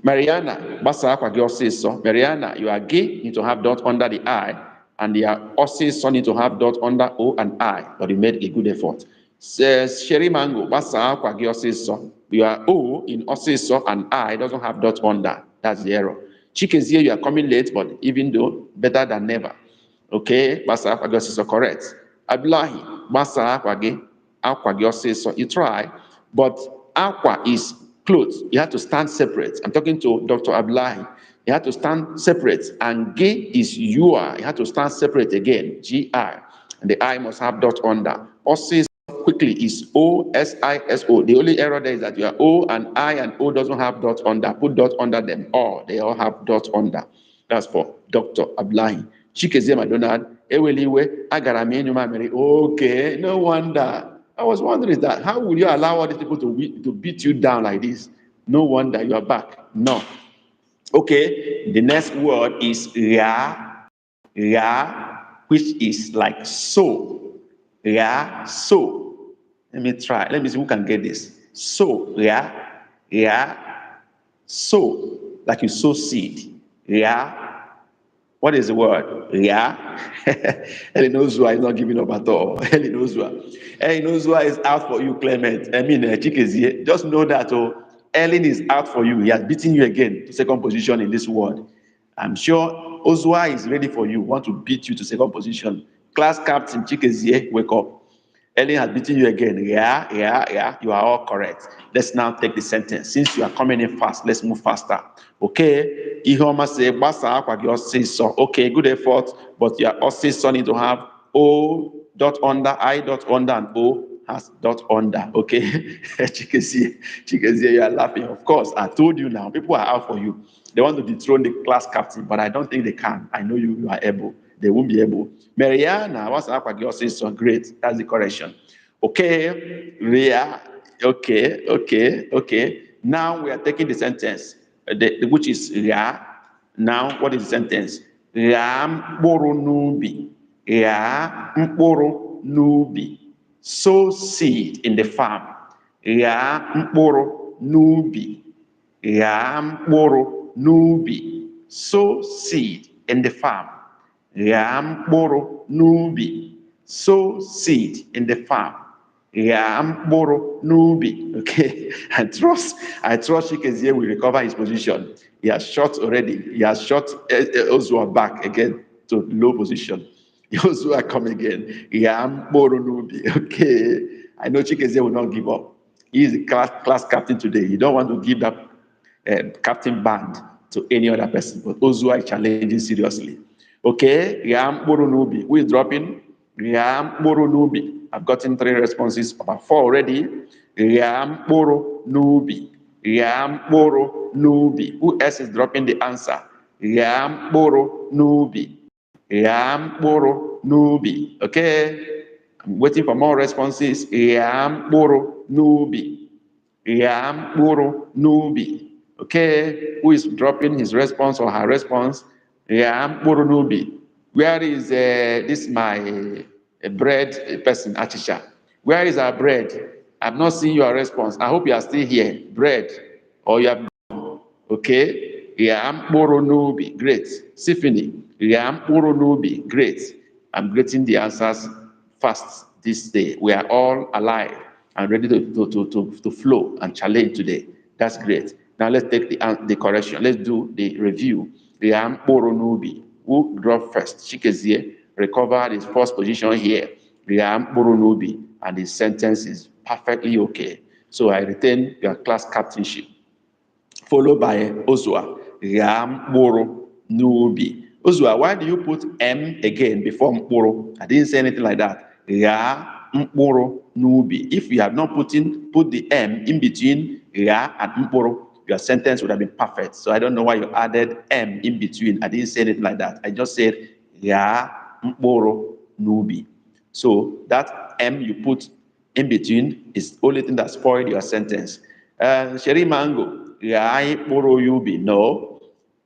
Mariana, Basa Akwagi says so. Mariana, you are gay. You need to have dot under the I. And the Osiso need to have dot under O and I, but you made a good effort. Says Sherry Mango, Basa Kwagi Osiso. You are O in Osiso and I doesn't have dot under. That's the error. Chikezie, you are coming late, but even though, better than never. Okay, Basa Kwagi Osiso, correct. Abdullahi, Basa Kwagi Osiso. You try, but aqua is clothes. You have to stand separate. I'm talking to Dr. Abdullahi. It had to stand separate. And G is you are. It had to stand separate again. G-I. And the I must have dot under. Osiso quickly is O-S-I-S-O. The only error there is that you are O and I and O doesn't have dot under. Put dot under them all. They all have dot under. That's for Dr. Ablahi. Chikezie Madonald, Eweliwe, Agarameni. Okay, no wonder. I was wondering that how will you allow all these people to beat you down like this? No wonder you are back. No. Okay, the next word is ra, which is like so. Ra, so. Let me try. Let me see who can get this. So, ra, so. Like you sow seed. Ra. What is the word? Ra. Elinozua is not giving up at all. Elinozua is out for you, Clement. I mean, Chikezie. Just know that Ellen is out for you. He has beaten you again to second position in this word. I'm sure Ozua is ready for you, want to beat you to second position. Class captain Chikezie, wake up. Ellen has beaten you again. Yeah. You are all correct. Let's now take the sentence. Since you are coming in fast, let's move faster. Okay. Ihoma say, okay, good effort, but you are also need to have O dot under, I dot under, and O has dot under. Okay. Chikezie, you are laughing. Of course, I told you now. People are out for you. They want to dethrone the class captain, but I don't think they can. I know you are able. They won't be able. Mariana, what's up? So great. That's the correction. Okay, Ria. Okay. Now we are taking the sentence, which is Ria. Now, what is the sentence? Ria mkpụrụ n'ubi. Ria mkpụrụ n'ubi. Sow seed in the farm. Ria mkpụrụ n'ubi. Ria mkpụrụ n'ubi. Sow seed in the farm. Ghaa mkpụrụ n'ubi. Sow seed in the farm. Ghaa mkpụrụ n'ubi. Okay, I trust Chikezie will recover his position. He has shot already. He has shot Ozua back again to low position. Ozua come again. Ghaa mkpụrụ n'ubi. Okay, I know Chikezie will not give up. He is the class captain today. He don't want to give that captain band to any other person, but Ozua is challenging seriously. Okay, who is dropping? I've gotten 3 responses, about 4 already. Who else is dropping the answer? Okay, I'm waiting for more responses. Okay, who is dropping his response or her response? Where is this my bread person, Achisha? Where is our bread? I've not seen your response. I hope you are still here. Bread, or you have gone. Okay. Great. Symphony. Great. I'm getting the answers fast this day. We are all alive and ready to flow and challenge today. That's great. Now let's take the correction. Let's do the review. Who dropped first? Chikezie recovered his first position here. And his sentence is perfectly okay. So I retain your class captainship. Followed by Ozua. Ozua, why do you put M again before Mkporo? I didn't say anything like that. If you have not put the M in between Ra and Mkporo, your sentence would have been perfect. So I don't know why you added M in between. I didn't say anything like that. I just said Ya Mkporo Nubi. So that M you put in between is the only thing that spoiled your sentence. Sherry Mango, Ya Mkporo Yubi. No.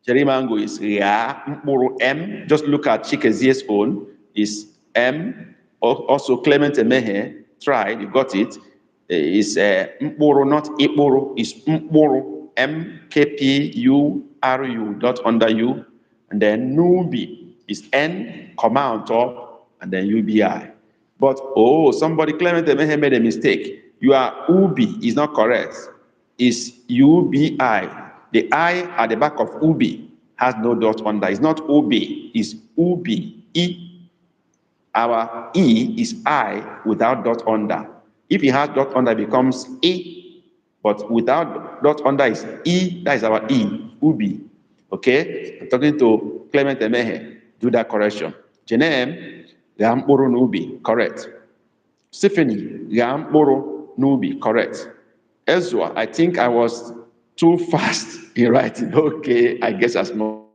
Sherry Mango is Ya Mkporo M. Just look at Chikezie's own. Is M. Also Clement Emehe tried, you got it. Is Mkporo, not Ikporo. Is Mkporo. MKPURU dot under U, and then Nubi is N, comma on top, and then UBI. But somebody Clement made a mistake. Your UBI is not correct. It's UBI. The I at the back of UBI has no dot under. It's not UBI, it's UBI. E. Our E is I without dot under. If it has dot under, it becomes E. But without dot under is E, that is our E, Ubi. Okay? I'm talking to Clement Emehe. Do that correction. Jenem, gha mkpụrụ n'ubi. Correct. Stephanie, gha mkpụrụ n'ubi. Correct. Ezra, I think I was too fast in writing. Okay, I guess as more.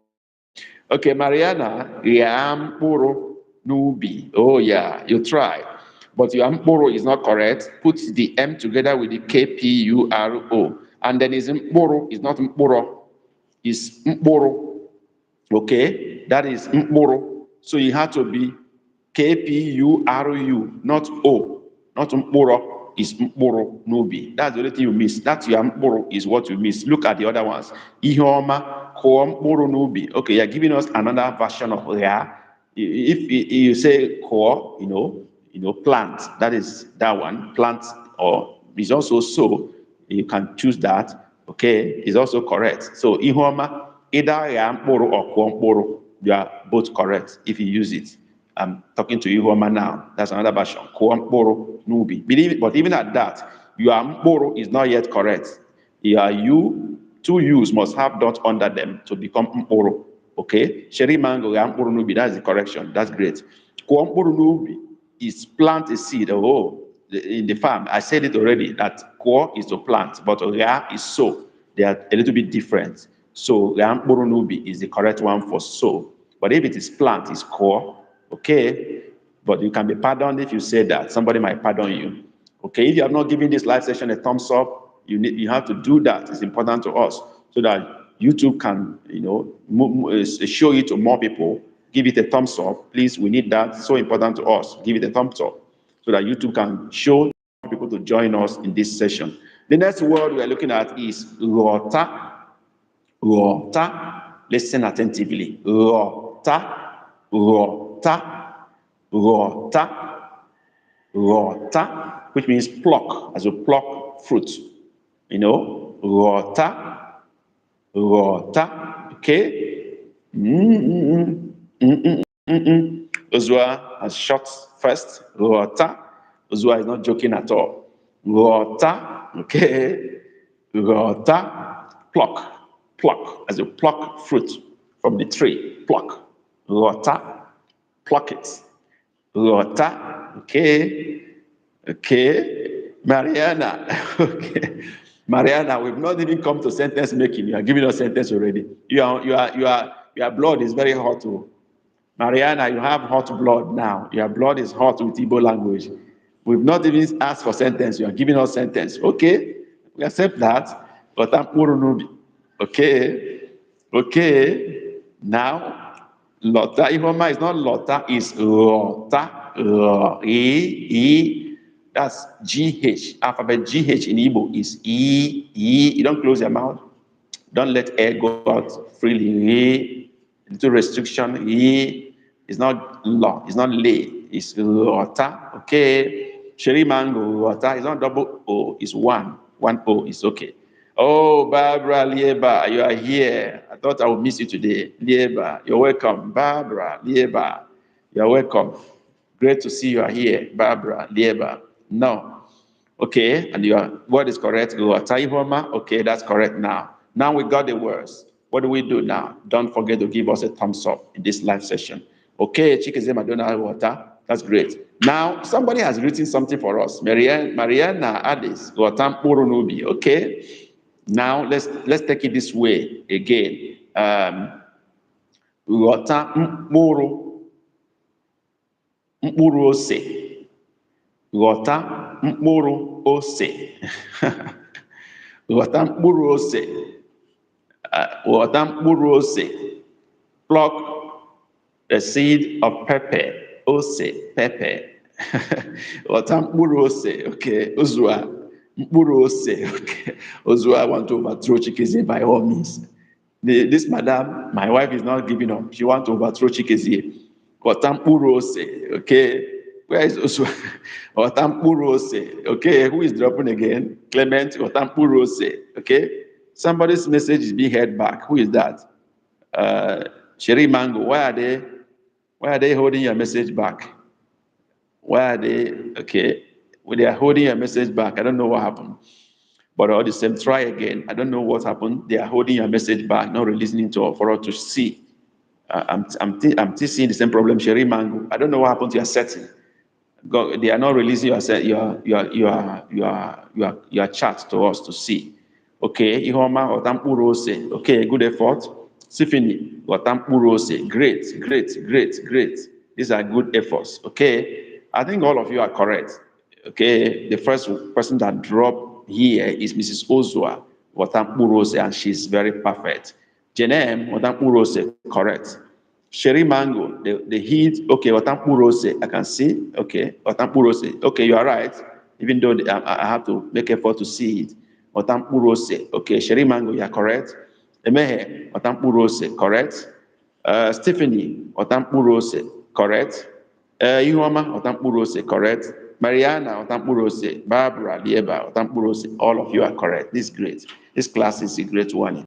Okay, Mariana, gha mkpụrụ n'ubi. Oh yeah, you try. But your mkpụrụ is not correct. Put the M together with the K-P-U-R-O. And then is mkpụrụ, is not mkpụrụ, is mkpụrụ. Okay, that is mkpụrụ. So you have to be K-P-U-R-U, not O, not mkpụrụ, is mkpụrụ n'ubi. That's the only thing you miss. That your mkpụrụ is what you miss. Look at the other ones. Iheọma, kụọ mkpụrụ n'ubi. Okay, you're giving us another version of ya. If you say kụọ, plant, that is that one. Plant, or is also so. You can choose that. Okay, is also correct. So iheọma, either ya mkpụrụ or kụọ mkpụrụ, you are both correct if you use it. I'm talking to iheọma now. That's another version. Kụọ mkpụrụ n'ubi. But even at that, your mkpụrụ is not yet correct. Two U's must have dot under them to become mkpụrụ. Okay? Cherry mango, ya mkpụrụ n'ubi. That's the correction. That's great. Kụọ mkpụrụ n'ubi is plant a seed. Oh, in the farm. I said it already that kụọ is to plant, but ya is sow. They are a little bit different. So ya mkpụrụ n'ubi is the correct one for sow. But if it is plant, it's kụọ. Okay? But you can be pardoned if you say that. Somebody might pardon you. Okay? If you have not given this live session a thumbs up, you have to do that. It's important to us so that YouTube can, show it to more people. Give it a thumbs up. Please, we need that. So important to us. Give it a thumbs up so that YouTube can show people to join us in this session. The next word we are looking at is rota. Rota. Listen attentively. Rota. Rota, rota, rota, which means pluck, as you pluck fruit. Rota, rota, okay? Ozua has shot first, rota. Ozua is not joking at all. Rota, okay? Rota, pluck, as you pluck fruit from the tree, pluck. Rota, pluck it. Rota, okay. Mariana, okay. Mariana, we've not even come to sentence making. You are giving us sentence already. Your blood is very hot too. Mariana, you have hot blood now. Your blood is hot with Igbo language. We've not even asked for sentence. You are giving us sentence. Okay, we accept that. But I'm Urunubi. Okay. Now. Lota, Ihoma is not Lota, it's Rota. That's GH. Alphabet GH in Igbo is E. You don't close your mouth. Don't let air go out freely. Little restriction. It's not law. It's not lay. It's Rota. Okay. Cherry mango, Rota. It's not double O. It's one. One O is okay. Oh, Barbara Lieba, you are here. I thought I would miss you today. Lieba, you're welcome. Barbara Lieba, you're welcome. Great to see you are here. Barbara Lieba. No. Okay, and your word is correct. Okay, that's correct now. Now we got the words. What do we do now? Don't forget to give us a thumbs up in this live session. Okay, Chikeze Madonna Water. That's great. Now, somebody has written something for us. Mariana Addis, Watam Purunubi. Okay. Now let's take it this way again. Ghọta mkpụrụ ose. Ghọta mkpụrụ ose. Ghọta mkpụrụ ose. Ghọta mkpụrụ ose. Pluck the seed of pepper. Ose, pepper. Ghọta mkpụrụ ose. Okay, Uzua. Mkpụrụ ose, okay. Also, I want to overthrow Chikezie by all means. This madam, my wife is not giving up. She wants to overthrow Chikezie. Ghọta mkpụrụ ose, okay. Where is also ghọta mkpụrụ ose? Okay, who is dropping again? Clement, ghọta mkpụrụ ose, okay. Somebody's message is being heard back. Who is that? Cherry Mango. Why are they holding your message back? Why are they? Okay. Well, they are holding a message back. I don't know what happened. But all the same, try again. I don't know what happened. They are holding your message back, not releasing it for us to see. I'm still seeing the same problem. Sherry Mango. I don't know what happened to your setting. They are not releasing your chat to us to see. Okay, Ihoma Otampuro ose. Okay, good effort. Symphony Otampuro ose. Great, great, great, great. These are good efforts. Okay, I think all of you are correct. Okay, the first person that dropped here is Mrs. Ozua Otampuro ose, and she's very perfect. Jenem Otampuro ose, correct. Sherry Mango, the heat, okay, Otampurose, I can see, okay, Otampurose, okay, you are right, even though I have to make effort to see it. Otampurose, okay, Sherry Mango, you are correct. Emehe, Otampurose, correct. Stephanie, Otampurose, correct. Ihuoma, Otampurose, correct. Mariana, Otampurose, Barbara, Lieba, Otampurose, all of you are correct. This is great. This class is a great one.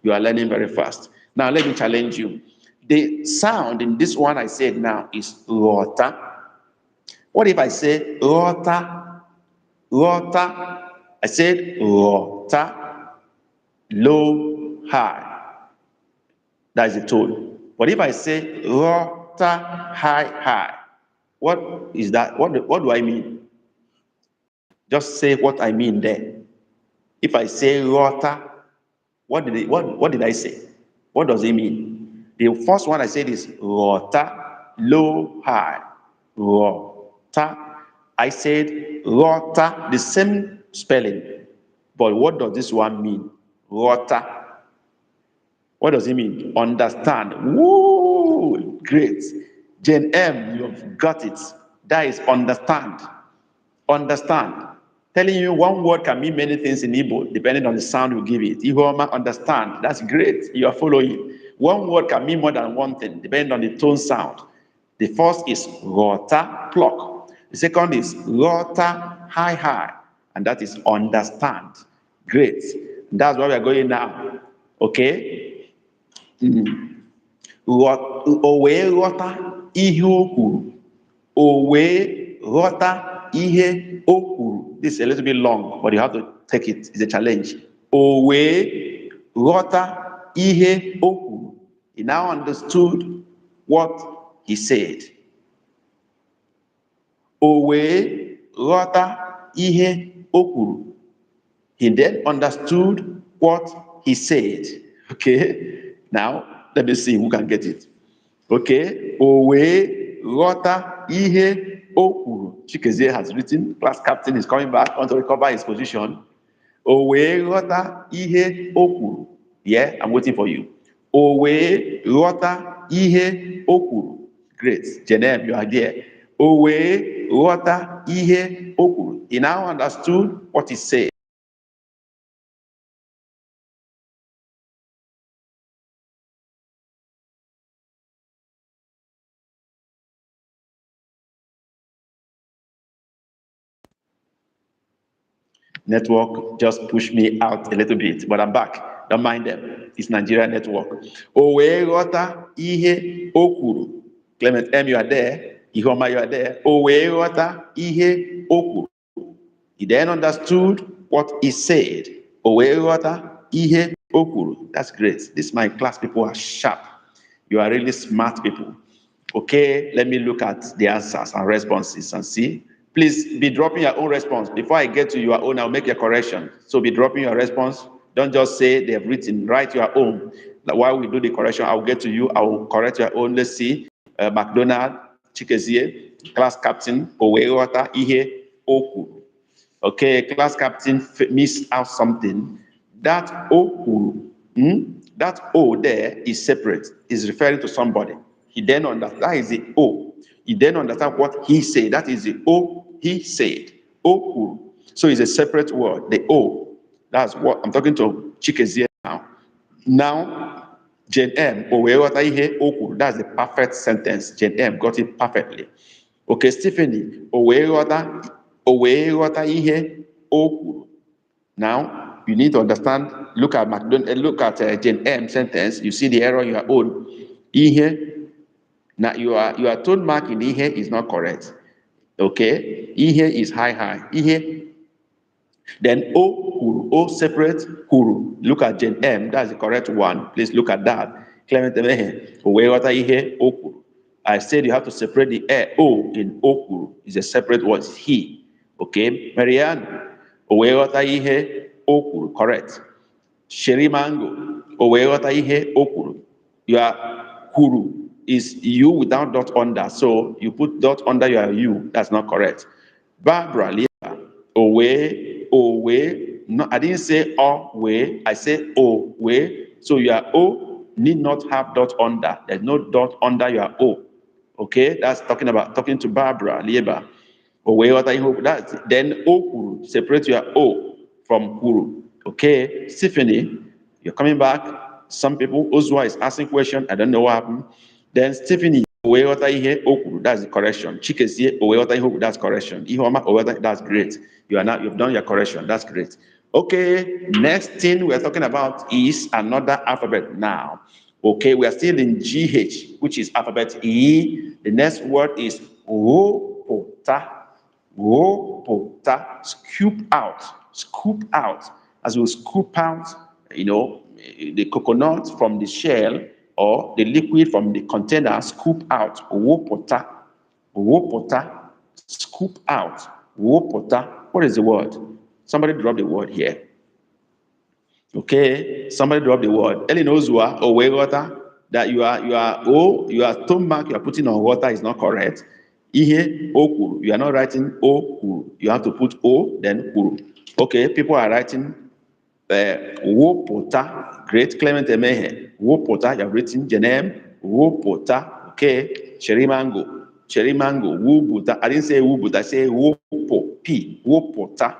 You are learning very fast. Now, let me challenge you. The sound in this one I said now is rota. What if I say rota? Rota. I said rota. Low, high. That is the tone. But if I say rota, high, high, what is that? What do I mean? Just say what I mean there. If I say rota, what did I say? What does it mean? The first one I said is rota, low, high. Rota. I said rota, the same spelling. But what does this one mean? Rota. What does it mean? Understand. Woo! Great. Jane M, you've got it. That is understand. Understand. Telling you one word can mean many things in Igbo, depending on the sound you give it. Ihoma, understand. That's great. You are following. One word can mean more than one thing, depending on the tone sound. The first is rota, pluck. The second is rota, high, high. And that is understand. Great. That's where we are going now. Okay? O wee ghọta ihe o kwuru. O wee ghọta ihe o kwuru. This is a little bit long, but you have to take it. It's a challenge. O wee ghọta ihe o kwuru. He now understood what he said. O wee ghọta ihe o kwuru. He then understood what he said. Okay? Now, let me see who can get it. Okay? O wee ghọta ihe o kwuru. Chikezie has written, class captain is coming back, want to recover his position. O wee ghọta ihe o kwuru. Yeah, I'm waiting for you. O wee ghọta ihe o kwuru. Great. Jenem, you are there. O wee ghọta ihe o kwuru. He now understood what he said. Network just pushed me out a little bit, but I'm back. Don't mind them. It's Nigeria network. O wee ghọta ihe o kwuru. Clement M, you are there. Ihoma, you are there. O wee ghọta ihe o kwuru. He then understood what he said. O wee ghọta ihe o kwuru. That's great. This my class people are sharp. You are really smart people. Okay, let me look at the answers and responses and see. Please be dropping your own response. Before I get to your own, I'll make a correction. So be dropping your response. Don't just say they have written. Write your own. While we do the correction, I'll get to you. I will correct your own. Let's see. McDonald, Chikezie, class captain, Owewata, Ihe, Oku. Okay, class captain missed out something. That Oku, that O there is separate. Is referring to somebody. He then understands. That is the O. He then understands what he said. That is the O he said. Oku. So it's a separate word. The O. That's what I'm talking to Chikezie now. Now, Jane M. Owewata ihe oku. That's the perfect sentence. Jane M. got it perfectly. Okay, Stephanie. Owewata ihe oku. Now, you need to understand. Look at Jane M. sentence. You see the error on your own. Ihe. Now, your tone mark in ihe is not correct. Okay? Ihe is high, high. Ihe. Then O, huru, O separate, huru. Look at Gen M, that's the correct one. Please look at that. Clement Emehe, Oweyota Ihe, O huru. I said you have to separate the O in O huru. It's a separate word, it's he. Okay, Marianne, Oweyota Ihe, O huru, correct. Sherry Mango, Oweyota Ihe, O huru. Your huru is you without dot under. So you put dot under your you, that's not correct. Barbara, Owe. No, I didn't say way. I said way. So your O need not have dot under. There's no dot under your O. Okay, that's talking to Barbara Lieba. Owe what I hope that then O kuru. Separate your O from kuru. Okay, Stephanie, you're coming back. Some people, Ozwa is asking question. I don't know what happened. Then Stephanie, that's the correction. Chikezie, that's correction. Ihoma, that's great. You've done your correction. That's great. Okay, next thing we're talking about is another alphabet now. Okay, we are still in GH, which is alphabet E. The next word is Wopota. Wopota. Scoop out. As you scoop out, the coconut from the shell or the liquid from the container, scoop out. Wopota. Scoop out. Wopota. What is the word? Somebody drop the word here. Okay, somebody drop the word. Elinozua or water that your stomach you are putting on water is not correct. Ihe okuru. You are not writing okuru. You have to put o then kuru. Okay, people are writing wopota. Great Clement Emehe. Wopota. You have written Jenem. Wopota. Okay, cherry mango. Wubuta. I didn't say wubuta. I say wopo. P. Wopota.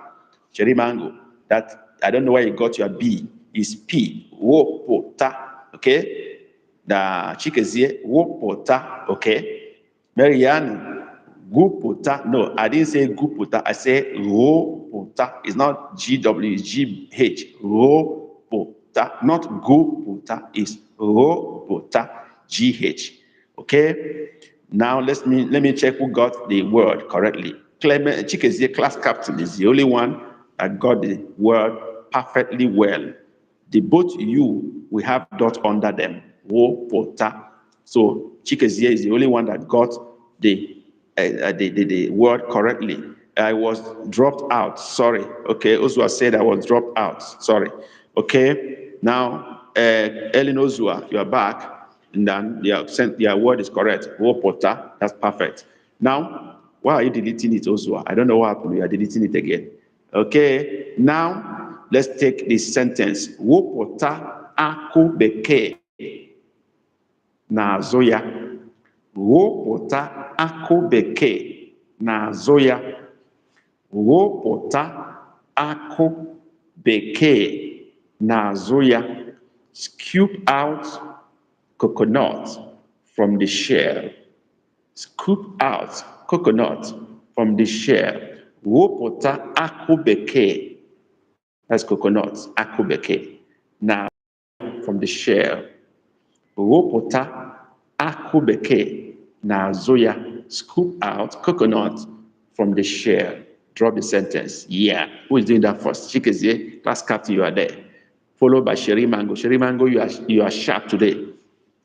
Cherry mango. That. I don't know where you got your B. Is P. Wopota. Okay? The Chikezie. Wopota. Okay? Marianne. Gupota. No, I didn't say Gupota. I say Wopota. It's not GW, it's GH. Wopota. Not Gupota. It's Wopota. GH. Okay? Now let me check who got the word correctly. Clement Chikezie, class captain, is the only one that got the word perfectly well. The both you we have dot under them. Wopota. So Chikezie is the only one that got the word correctly. I was dropped out. Sorry. Okay. Ozua said I was dropped out. Sorry. Okay. Now, Ellen Ozua, you are back. And then their word is correct. Wopota. That's perfect. Now, why are you deleting it, Ozua? I don't know what happened. You are deleting it again. Okay, now let's take this sentence. Wopota aku beke na zoya. Wopota aku beke na zoya. Wopota aku beke na zoya. Scoop out coconut from the shell. Scoop out coconut from the shell. Wopota aku beke. That's coconut. Aku beke. Now, from the shell. Wopota aku beke. Now, zoya. Scoop out coconut from the shell. Drop the sentence. Yeah. Who is doing that first? Chikezie, class captain, you are there. Followed by Sherry Mango. Sherry Mango, you are sharp today.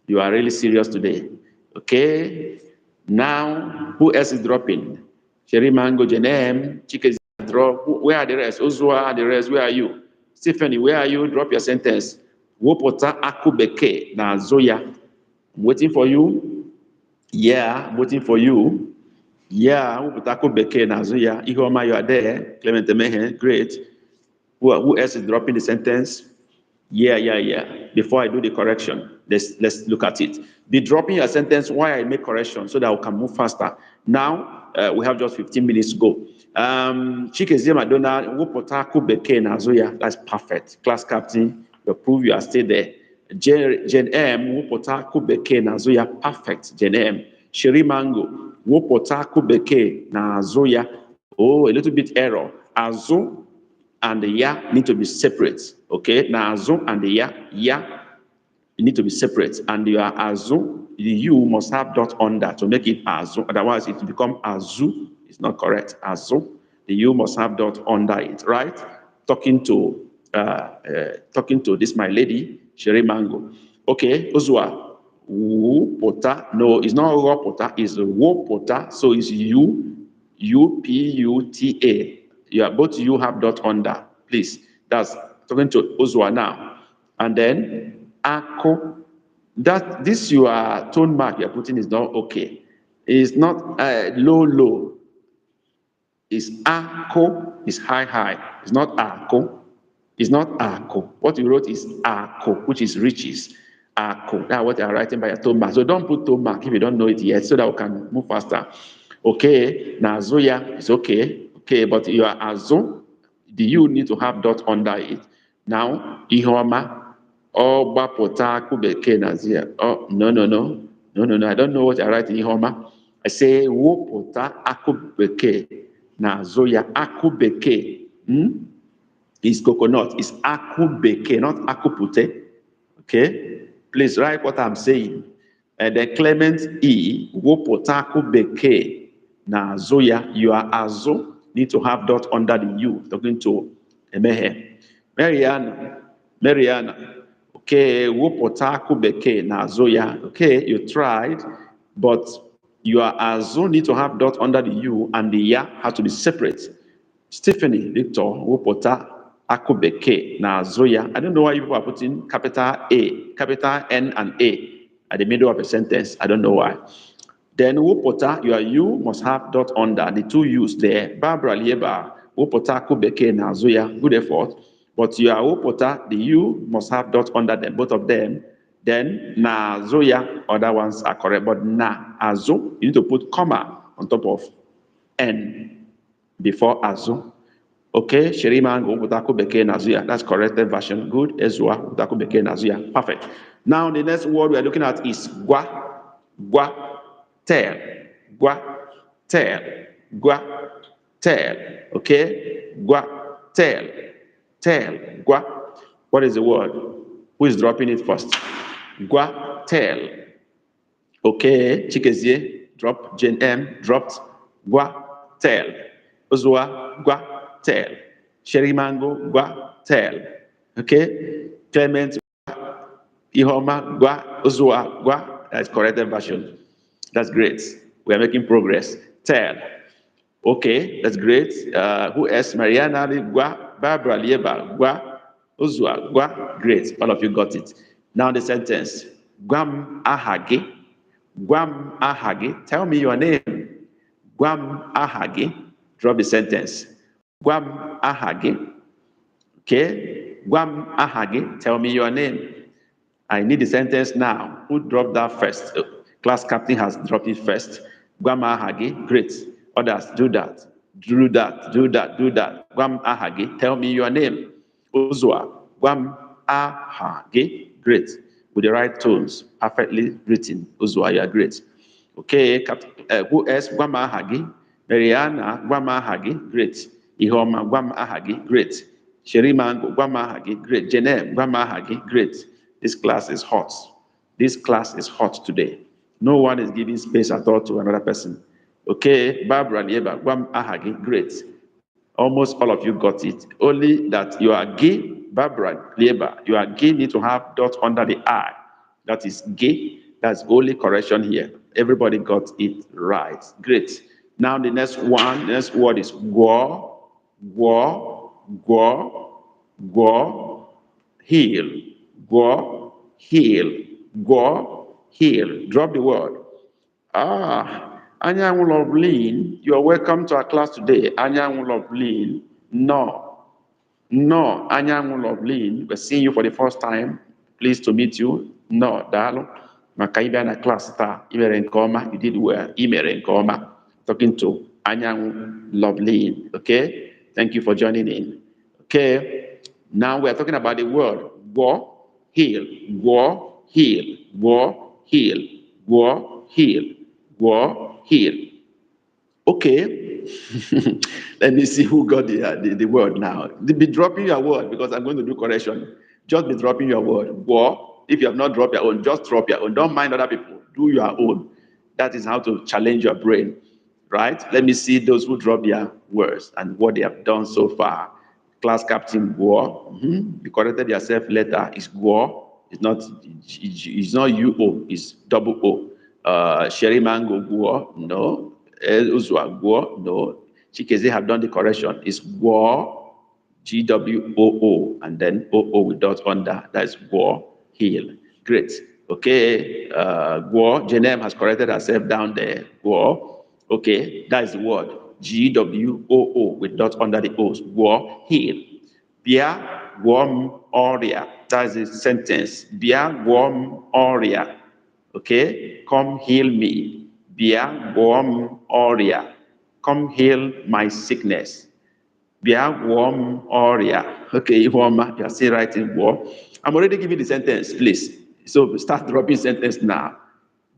You are really serious today. Okay? Now, who else is dropping? Sherry Mango, Jenem, Chikezie, drop. Where are the rest? Ozua, the rest, where are you? Stephanie, where are you? Drop your sentence. Wopota aku beke na zoya. I'm waiting for you. Yeah, I'm waiting for you. Yeah, wopota aku beke na zoya. Ihoma, you are there. Clement Emehe, great. Who else is dropping the sentence? Yeah. Before I do the correction, let's look at it. Be dropping your sentence while I make correction so that we can move faster. Now, we have just 15 minutes to go. Chikezie Madonna, Wopotaku Beke Nazoya, that's perfect. Class captain, you prove you are still there. Jen M, Wopotaku Beke Nazoya, perfect. Jen M. Sherry Mango, Wopotaku Beke Nazoya. Oh, a little bit error. Azu and the ya need to be separate. Okay, now azu and the ya you need to be separate. And your azu, the you must have dot under to make it azu. Otherwise, it will become azu. It's not correct. Azu. The you must have dot under it, right? Talking to this my lady, Sherry Mango. Okay, Ozua. Wu pota. No, it's not raw pota, it's wo pota. So it's UPUTA. Yeah, both you have dot under. Please. That's talking to Ozua now. And then ako. That this your tone mark you're putting is not okay. It's not low. It's ako, it's high. It's not ako. It's not ako. What you wrote is ako, which is riches. Ako. That's what you're writing by a tone mark. So don't put tone mark if you don't know it yet, so that we can move faster. Okay. Now Zoya is okay. Okay, but you are azo. The you need to have dot under it. Now, ihoma. Oh, bapota aku bekee nazia. Oh, no. I don't know what I write in ihoma. I say wopota aku bekee. Now, Zoya aku bekee. Is coconut. It's aku beke, not aku pute. Okay? Please write what I'm saying. And then Clement E. Wopotaku beke. Now, Zoya, you are azo. Need to have dot under the U. Talking to Emehe. Mariana. Okay, Wopotaku beke. Now, Zoya. Okay, you tried, but you are azo. Need to have dot under the U, and the ya has to be separate. Stephanie Victor Wopota Akubeke na Zoya. I don't know why you people are putting capital A, capital N and A at the middle of a sentence. I don't know why. Then Wopota, your U must have dot under the two U's there. Barbara Lieba, Wopota Akubeke na Zoya. Good effort. But your Wopota, the U must have dot under them, both of them. Then na Zoya, other ones are correct. But na Azo, you need to put comma on top of N. Before azu. Okay, Sheriman Wopotako Beke Nazuya. That's corrected version. Good. Ezua Wopotako Beke Nazuya. Perfect. Now the next word we are looking at is gua, tail. Okay? Gua, tail. Gua. What is the word? Who is dropping it first? Gua, tail. Okay, Chikezie, drop. Jane M, dropped. Gua, tail. Ozua, gua, tail. Sherry Mango, gua, tail. Okay? Clement, gua, Ihoma, gua, Ozua, gua. That's corrected version. That's great. We are making progress. Tail. Okay, that's great. Who else? Mariana, gua, Barbara, Lieba, gua, Ozua, gua. Great. All of you got it. Now the sentence. Guam ahage. Guam ahage. Tell me your name. Guam ahage. Drop the sentence. Guam ahage. Okay. Guam ahage. Tell me your name. I need the sentence now. Who dropped that first? Class captain has dropped it first. Guam ahage. Great. Others, do that. Do that. Guam ahage. Tell me your name. Uzwa. Guam ahage. Great. With the right tones. Perfectly written. Uzwa, you are great. Okay. Who else? Guam ahage. Mariana, Gwama Hagi, great. Ihoma, Gwama Hagi, great. Sheriman, Gwama Hagi, great. Jene, Gwama Hagi, great. This class is hot. This class is hot today. No one is giving space at all to another person. Okay, Barbara Lieba, Gwama Hagi, great. Almost all of you got it. Only that you are gay, Barbara Lieba, you are gay, need to have dot under the I. That is gay. That's only correction here. Everybody got it right. Great. Now the next word is go, heal, heal. Drop the word. Anyanwụ Lovelin, you are welcome to our class today. Anyanwụ Lovelin, no, Anyanwụ Lovelin, we're seeing you for the first time. Pleased to meet you. No, Dalo. Maka ibe na class taa, imere nke ọma, you did well, imere nke ọma. Talking to Anyanwụ Lovelin, okay? Thank you for joining in. Okay, now we are talking about the word go, heal. Okay, let me see who got the word now. Be dropping your word because I'm going to do correction. Just be dropping your word. Go. If you have not dropped your own, just drop your own. Don't mind other people. Do your own. That is how to challenge your brain. right? Let me see those who drop their words and what they have done so far. Class captain Guo. You corrected yourself later. It's Guo. It's not UO. It's double O. Sherry Mango Guo. No. El Uzwa Guo. No. Chikeze have done the correction. It's Guo. GWOO. And then OO with dot under. That's Guo Hill. Great. Okay. Guo. Jenem has corrected herself down there. Guo. Okay. That is the word. GWOO with dot under the O's. Guo Hill. Bia Guom Oria. That's the sentence. Bia Guom Oria. Okay? Come heal me. Bia Guom Oria. Come heal my sickness. Bia Guom Oria. Okay, Iwoma, you are still writing war. I'm already giving the sentence, please. So start dropping sentence now.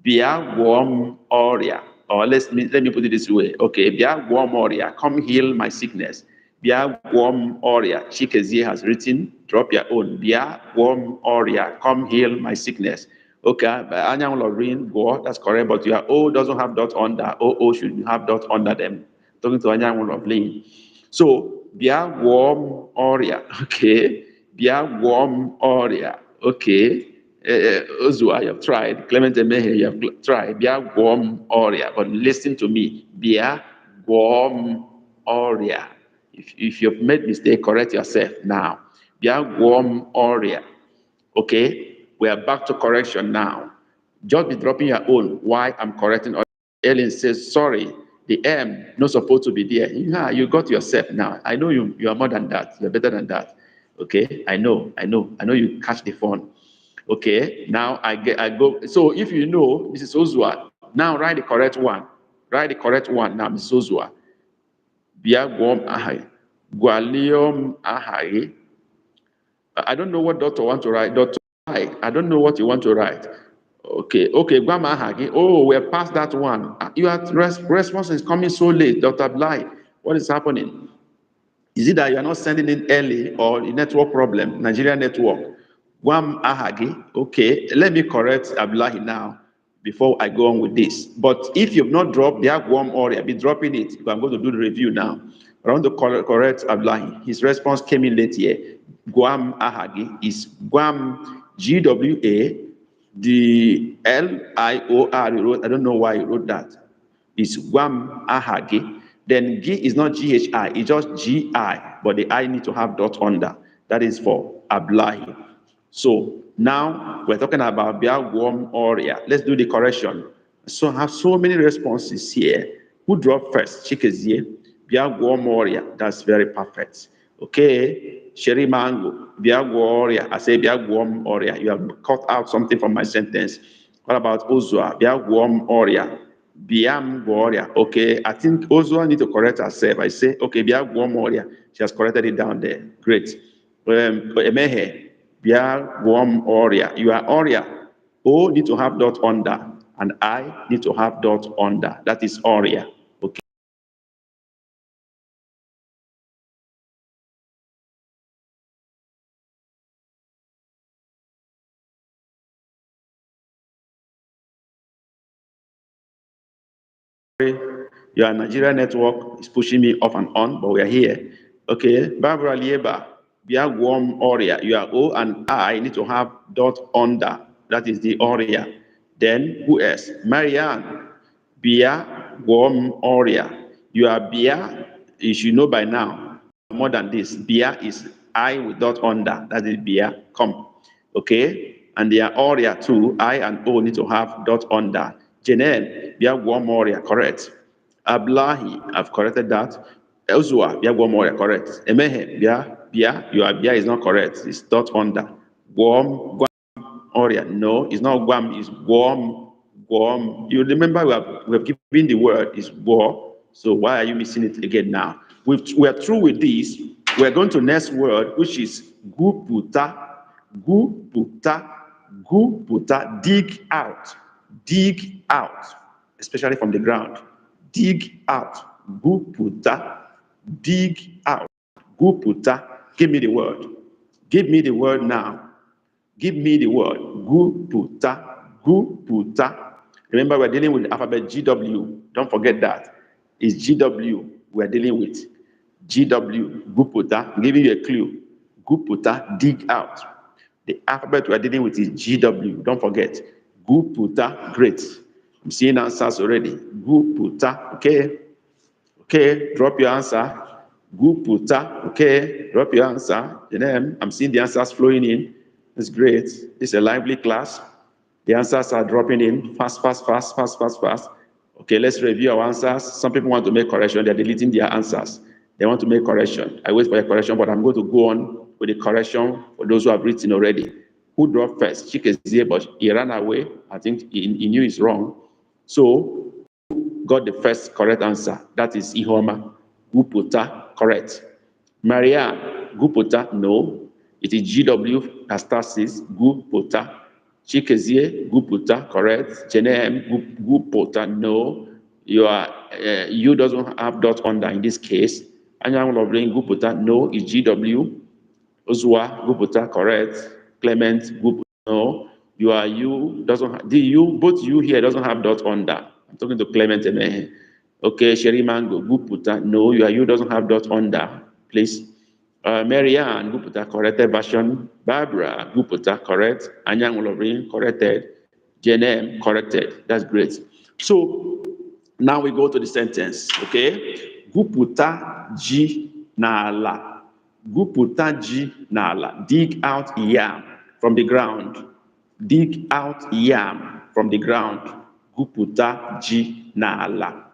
Bia Guom Oria. Or let me put it this way. Okay, Bia Guom Oria. Come heal my sickness. Bia Guom Oria. Chikezie has written, drop your own. Bia Guom Oria. Come heal my sickness. Okay, Anyang Lorraine, Guo, that's correct, but your O doesn't have dot under. O should have dot under them. Talking to Anyang Lorraine. So, Bia Guom Oria. Okay. Bia Guom Oria. Okay. Ozua, you have tried. Clement Emehe, you have tried. Bia Guom Oria. But listen to me. Bia Guom Oria. If you've made mistake, correct yourself now. Bia Guom Oria. Okay? We are back to correction now. Just be dropping your own. Why I'm correcting. Ellen says, sorry, the M not supposed to be there. Yeah, you got yourself now. I know you are more than that. You're better than that. Okay? I know you catch the phone. Okay, now I go. So if you know, Mrs. Ozua, now write the correct one. Write the correct one now, Mrs. Ozua. Bia Guom Ahai. Gualiom Ahai. I don't know what doctor want to write. Doctor, I don't know what you want to write. Okay, Guam Ahagi. Oh, we're past that one. Your response is coming so late, Dr. Bly. What is happening? Is it that you are not sending in early or the network problem, Nigeria network? Guam Ahagi. Okay, let me correct Abdullahi now before I go on with this. But if you've not dropped their Guam or I'll be dropping it, I'm going to do the review now. I want to correct Abdullahi. His response came in late here. Guam Ahagi is Guam GWA. The LIOR he wrote, I don't know why he wrote that. It's Guam Ahagi. Then G is not GHI, it's just GI, but the I need to have dot under. That is for Ablahi. So now we're talking about Bia Guam Oria. Let's do the correction. So I have so many responses here. Who dropped first? Chikezie. Bia Guam Oria. That's very perfect. Okay. Sherry Mango. Bia Guam Oria. I say Bia Guam Oria. You have cut out something from my sentence. What about Ozua? Bia Guam Oria. Biam Warrior. Okay, I think Ozua need to correct herself. I say, okay, Bia Guam Warrior. She has corrected it down there. Great. Emehe, Bia Guam Warrior. You are Oria. O need to have dot under, and I need to have dot under. That is Oria. Okay. Your Nigeria network is pushing me off and on, but we are here. Okay, Barbara Lieba, Bia Guam Oria. Your O and I need to have dot under. That is the Oria. Then who else? Marianne, Bia Guam Oria. You are Bia, you should know by now. More than this, Bia is I with dot under. That is Bia. Come. Okay? And they are Oria too. I and O need to have dot under. Janelle, Bia Guam Oria, correct. Ablahi, I've corrected that. Elsewhere, Bia Guam Oria, correct. Emehe, Bia, your Bia is not correct. It's dot under. Guam Oria. No, it's not Guam, it's Guam. You remember we have given the word is Guam. So why are you missing it again now? We're through with this. We're going to next word, which is Guputa. Guputa, dig out, especially from the ground. Dig out. Guputa, dig out. Guputa, give me the word. Give me the word now. Give me the word. Guputa. Remember, we're dealing with the alphabet GW. Don't forget that. is GW we're dealing with. GW, Guputa, I'm giving you a clue. Guputa, dig out. The alphabet we're dealing with is GW. Don't forget. Guputa, great. I'm seeing answers already. Guputa, okay. Okay, drop your answer. Guputa, okay, drop your answer. I'm seeing the answers flowing in. It's great. It's a lively class. The answers are dropping in fast, fast, fast, fast, fast, fast. Okay, let's review our answers. Some people want to make correction. They're deleting their answers. They want to make correction. I wait for a correction, but I'm going to go on with the correction for those who have written already. Who dropped first? Chikezie, but he ran away. I think he knew it's wrong. So, got the first correct answer. That is Ihoma. Guputa, correct. Maria, Guputa, no. It is GW that starts this. Guputa. Chikezie, Guputa, correct. Jenem, Guputa, no. You doesn't have dot under in this case. Anyang Lovering, Guputa, no. Is GW. Ozua, Guputa, correct. Clement, Guputa, no. You doesn't have, both you here doesn't have dot under. I'm talking to Clement Emehe. Okay, Sherry Mango, Guputa, no. You doesn't have dot under, please. Marianne, Guputa, corrected version. Barbara, Guputa, correct. Anyang Lovering, corrected. Jenem, corrected. That's great. So now we go to the sentence, okay? Guputa ji nala. Guputa ji nala. Dig out yam from the ground. Dig out yam from the ground. Guputa ji nala.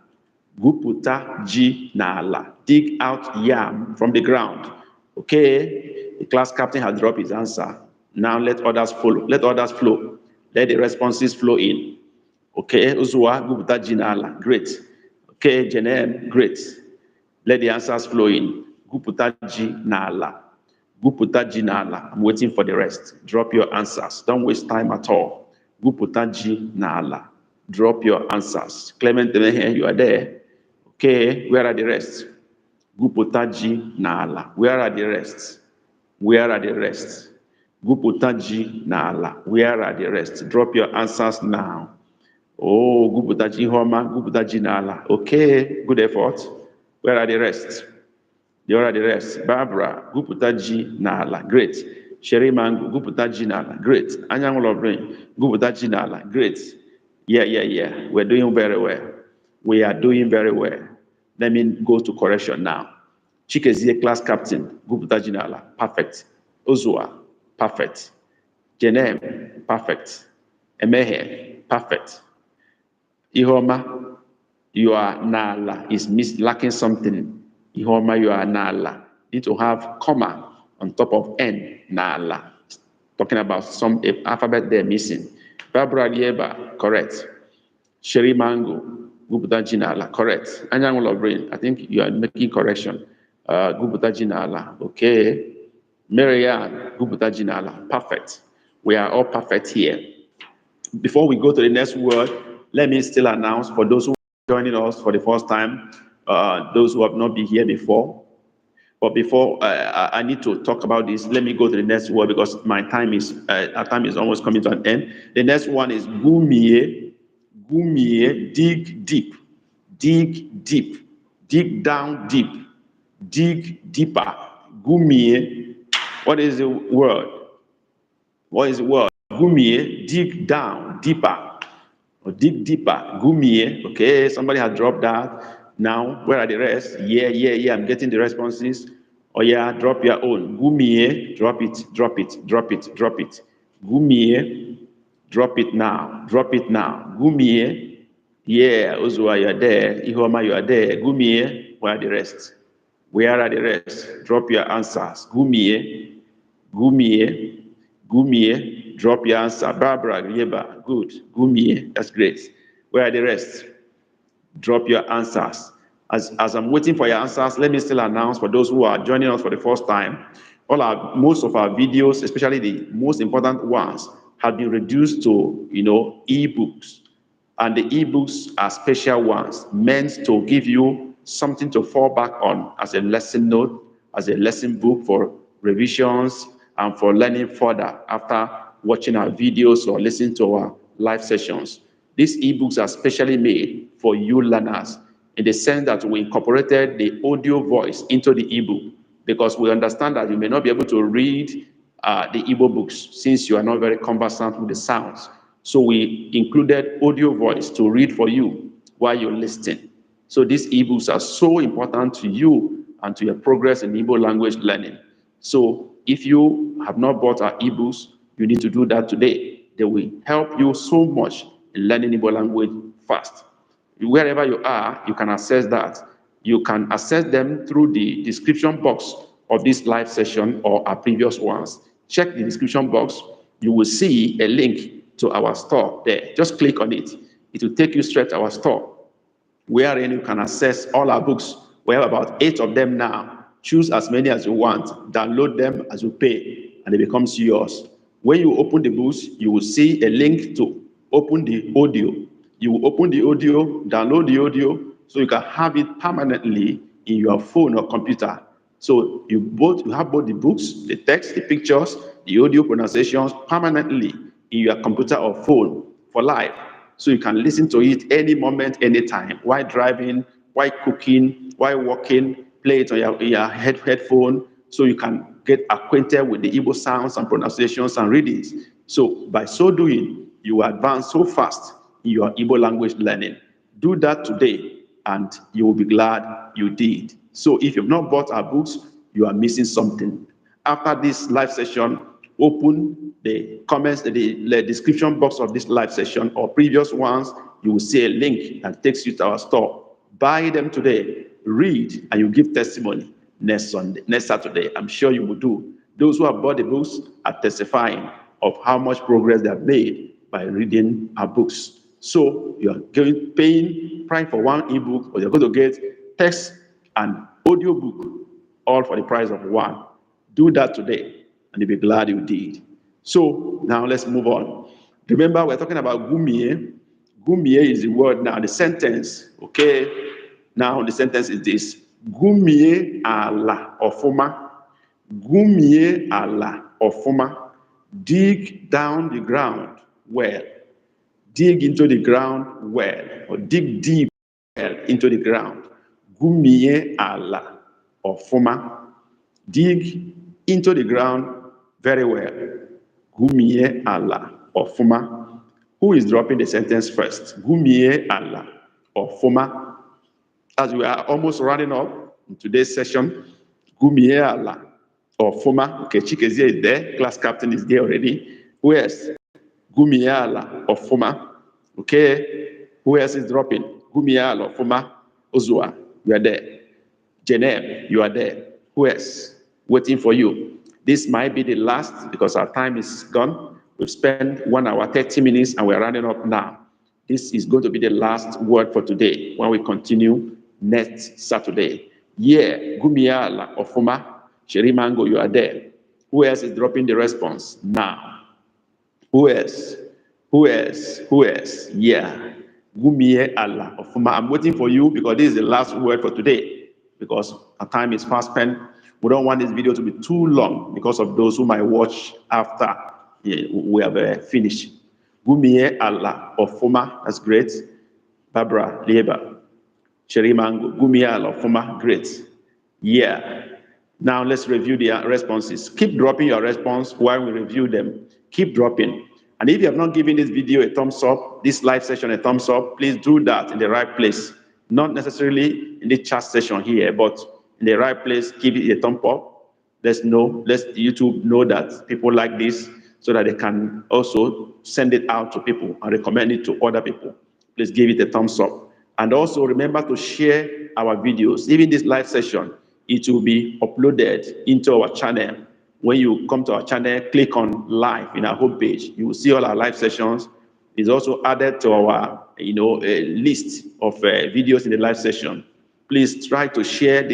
Guputa ji nala. Dig out yam from the ground. Okay, the class captain has dropped his answer. Now let others follow. Let others flow. Let the responses flow in. Okay, Uzua, Guputa ji nala. Great. Okay, Jenem, great. Let the answers flow in. Guputa ji nala. Guputa ji nala. I'm waiting for the rest. Drop your answers. Don't waste time at all. Guputa ji nala. Drop your answers. Clement, you are there. Okay, where are the rest? Guputa ji nala. Where are the rest? Where are the rest? Guputa ji nala. Where are the rest? Drop your answers now. Oh, Guputa ji homa. Guputa ji nala. Okay, good effort. Where are the rest? Where are the rest? Barbara, Guputa ji nala. Great. Sherry Mango, Guputa ji nala. Great. Anyang Lovering, Guputa ji nala. Great. Yeah. We're doing very well. We are doing very well. Let me go to correction now. Chikezie, class captain, Guputa ji nala. Perfect. Ozua, perfect. Jenem, perfect. Emehe, perfect. Ihoma, you are nala is lacking something. Ihoma, you are nala. Need to have comma on top of N, nala. Talking about some alphabet they're missing. Barbara Lieba, correct. Sherry Mango, Guputa ji nala, correct. Anyang Lovering, I think you are making correction. Guputa ji nala, okay. Marianne, Guputa ji nala, perfect. We are all perfect here. Before we go to the next word, let me still announce for those who are joining us for the first time, those who have not been here before. But before I need to talk about this, let me go to the next word because our time is almost coming to an end. The next one is gumie. Gumie, dig deep, dig deep, dig down deep, dig deeper. Gumie, what is the word? What is the word? Gumie, dig down deeper, or dig deeper. Gumie, okay, somebody has dropped that. Now, where are the rest? Yeah, I'm getting the responses. Oh yeah, drop your own. Gumie, drop it. Gumie, drop it now. Gumie, yeah, Ozua, you're there. Ihoma, you are there. Gumie, where are the rest? Where are the rest? Drop your answers. Gumie, drop your answer. Barbara, Yeba, good. Gumie, that's great. Where are the rest? Drop your answers. As I'm waiting for your answers, let me still announce for those who are joining us for the first time, most of our videos, especially the most important ones, have been reduced to, ebooks. And the ebooks are special ones meant to give you something to fall back on as a lesson note, as a lesson book for revisions and for learning further after watching our videos or listening to our live sessions. These ebooks are specially made for you learners in the sense that we incorporated the audio voice into the ebook, because we understand that you may not be able to read the Igbo books since you are not very conversant with the sounds. So we included audio voice to read for you while you're listening. So these ebooks are so important to you and to your progress in Igbo language learning. So if you have not bought our ebooks, you need to do that today. They will help you so much in learning Igbo language fast. Wherever you are, you can access that. You can access them through the description box of this live session or our previous ones. Check the description box. You will see a link to our store there. Just click on it. It will take you straight to our store, wherein you can access all our books. We have about 8 of them now. Choose as many as you want. Download them as you pay, and it becomes yours. When you open the books, you will see a link to open the audio. You will open the audio, download the audio, so you can have it permanently in your phone or computer. So you have both the books, the text, the pictures, the audio pronunciations permanently in your computer or phone for life. So you can listen to it any moment, anytime, while driving, while cooking, while walking, play it on your headphone, so you can get acquainted with the Igbo sounds and pronunciations and readings. So by so doing, you advance so fast in your Igbo language learning. Do that today, and you will be glad you did. So if you've not bought our books, you are missing something. After this live session, open the comments, the description box of this live session or previous ones. You will see a link that takes you to our store. Buy them today, read, and you give testimony next Saturday. I'm sure you will do. Those who have bought the books are testifying of how much progress they have made by reading our books. So you are paying price for one ebook, but you're going to get text and audio book all for the price of one. Do that today, and you'll be glad you did. So now let's move on. Remember, we're talking about gumie. Gumie is the word now, the sentence. Okay? Now the sentence is this: Gumie ala ofuma. Gumie ala ofuma. Dig down the ground well. Dig into the ground well, or dig deep well into the ground. Gumie ala ofuma. Dig into the ground very well. Gumie ala ofuma. Who is dropping the sentence first? Gumie ala ofuma. As we are almost running up in today's session, Gumie ala ofuma. Okay, Chikezie is there. Class captain is there already. Who else? Gumie ala ofuma. Okay, who else is dropping? Gumie ala ofuma. Ozua, you are there. Jeneb, you are there. Who else? Waiting for you. This might be the last, because our time is gone. We've spent 1 hour, 30 minutes, and we're running up now. This is going to be the last word for today when we continue next Saturday. Yeah, Gumiala Ofuma, Sherimango, you are there. Who else is dropping the response now? Who else? Who else? Who else? Yeah, Gumie Allah Ofuma. I'm waiting for you, because this is the last word for today, because our time is fast spent. We don't want this video to be too long because of those who might watch after we have finished. Gumie Allah Ofuma, that's great. Barbara Lieba, Cherry Mango, Gumie Allah Ofuma, great. Yeah. Now let's review the responses. Keep dropping your response while we review them. Keep dropping. And if you have not given this video a thumbs up, this live session a thumbs up, please do that in the right place. Not necessarily in the chat session here, but in the right place, give it a thumb up. Let YouTube know that people like this, so that they can also send it out to people and recommend it to other people. Please give it a thumbs up. And also remember to share our videos. Even this live session, it will be uploaded into our channel. When you come to our channel, click on live in our homepage. You will see all our live sessions. It's also added to our a list of videos in the live session. Please try to share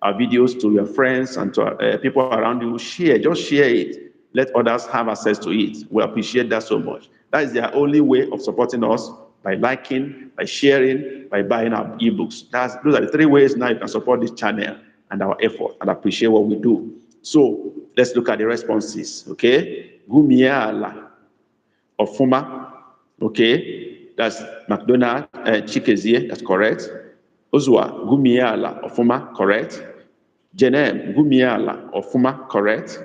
our videos to your friends and to people around you. Just share it. Let others have access to it. We appreciate that so much. That is their only way of supporting us, by liking, by sharing, by buying our ebooks. Those are the 3 ways now you can support this channel and our effort and appreciate what we do. So let's look at the responses. Okay, Gumiala Ofuma. Okay, that's McDonald Chikezie. That's correct. Ozua, gumiala, ofuma, correct. Jenem, gumiala, ofuma, correct.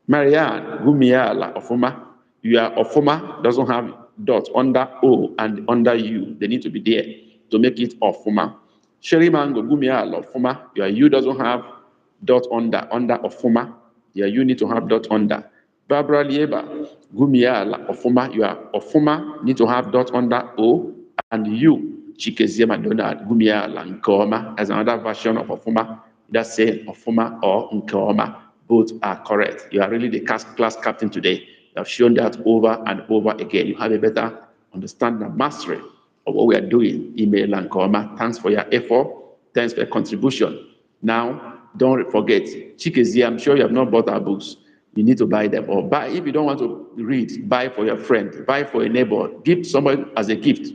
Marianne, gumiala, ofuma. You are ofuma, doesn't have dot under O and under U. They need to be there to make it ofuma. Sherry Mango, gumiala, ofuma. Your U doesn't have dot under ofuma. Your U need to have dot under. Barbara Lieba, gumiala, ofuma. You are ofuma, need to have dot under O and U. Chikezie Madonna, gumiala, nkoma, as another version of ofuma. That's saying ofuma or nkoma. Both are correct. You are really the class captain today. You have shown that over and over again. You have a better understanding and mastery of what we are doing. Email and nkoma. Thanks for your effort. Thanks for your contribution. Now, don't forget, Chikezie, I'm sure you have not bought our books. You need to buy them. Or buy, if you don't want to read, buy for your friend, buy for a neighbor, give somebody as a gift.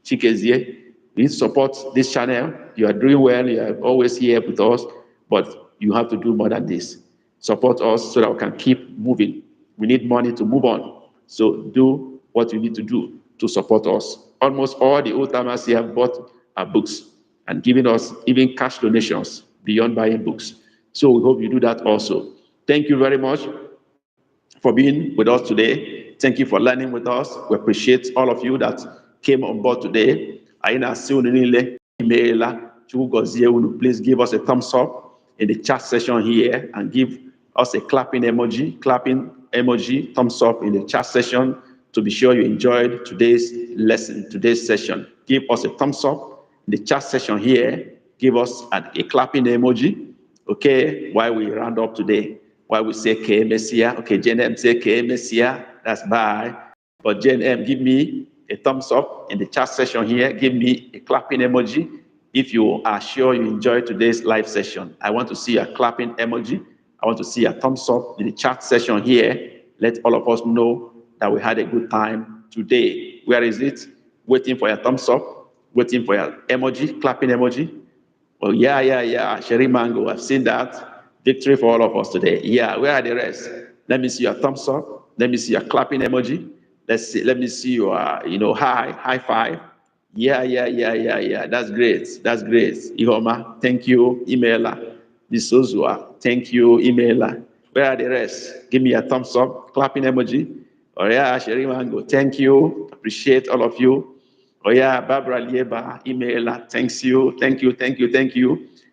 Chikezie, you need to support this channel. You are doing well. You are always here with us, but you have to do more than this. Support us so that we can keep moving. We need money to move on. So do what you need to do to support us. Almost all the old timers here have bought our books and given us even cash donations beyond buying books. So we hope you do that also. Thank you very much for being with us today. Thank you for learning with us. We appreciate all of you that came on board today. Please give us a thumbs up in the chat session here and give us a clapping emoji, thumbs up in the chat session to be sure you enjoyed today's lesson, today's session. Give us a thumbs up in the chat session here. Give us a clapping emoji, okay, while we round up today. While we say K Messia, okay, Jane M say K Messia, that's bye. But Jane M, give me a thumbs up in the chat session here. Give me a clapping emoji if you are sure you enjoyed today's live session. I want to see a clapping emoji. I want to see a thumbs up in the chat session here. Let all of us know that we had a good time today. Where is it? Waiting for your thumbs up, waiting for your emoji, clapping emoji. Well, yeah. Sherry Mango, I've seen that. Victory for all of us today. Yeah, where are the rest? Let me see your thumbs up. Let me see your clapping emoji. Let me see your, high five. Yeah. That's great. Ihoma, thank you. Emailer. Disozua, thank you. Emailer. Where are the rest? Give me a thumbs up, clapping emoji. Oh yeah, Sherry Mango, thank you. Appreciate all of you. Oh yeah, Barbara Lieba, emailer, thank you.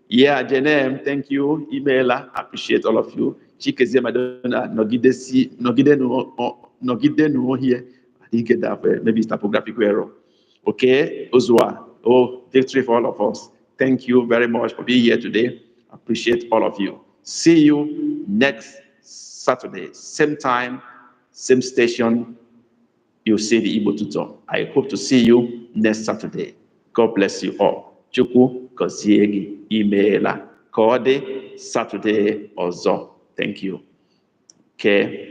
Yeah, Jenem, thank you. Emailer, appreciate all of you. Chikezie Madonna, Nogide no here. I didn't get that, maybe it's typographical error. Okay, Ozua, victory for all of us. Thank you very much for being here today. Appreciate all of you. See you next Saturday, same time, same station. You see the Igbo tutor. I hope to see you next Saturday. God bless you all. Chukwu gozie emaila. Ka ọ dị Saturday ọzọ. Thank you. Okay.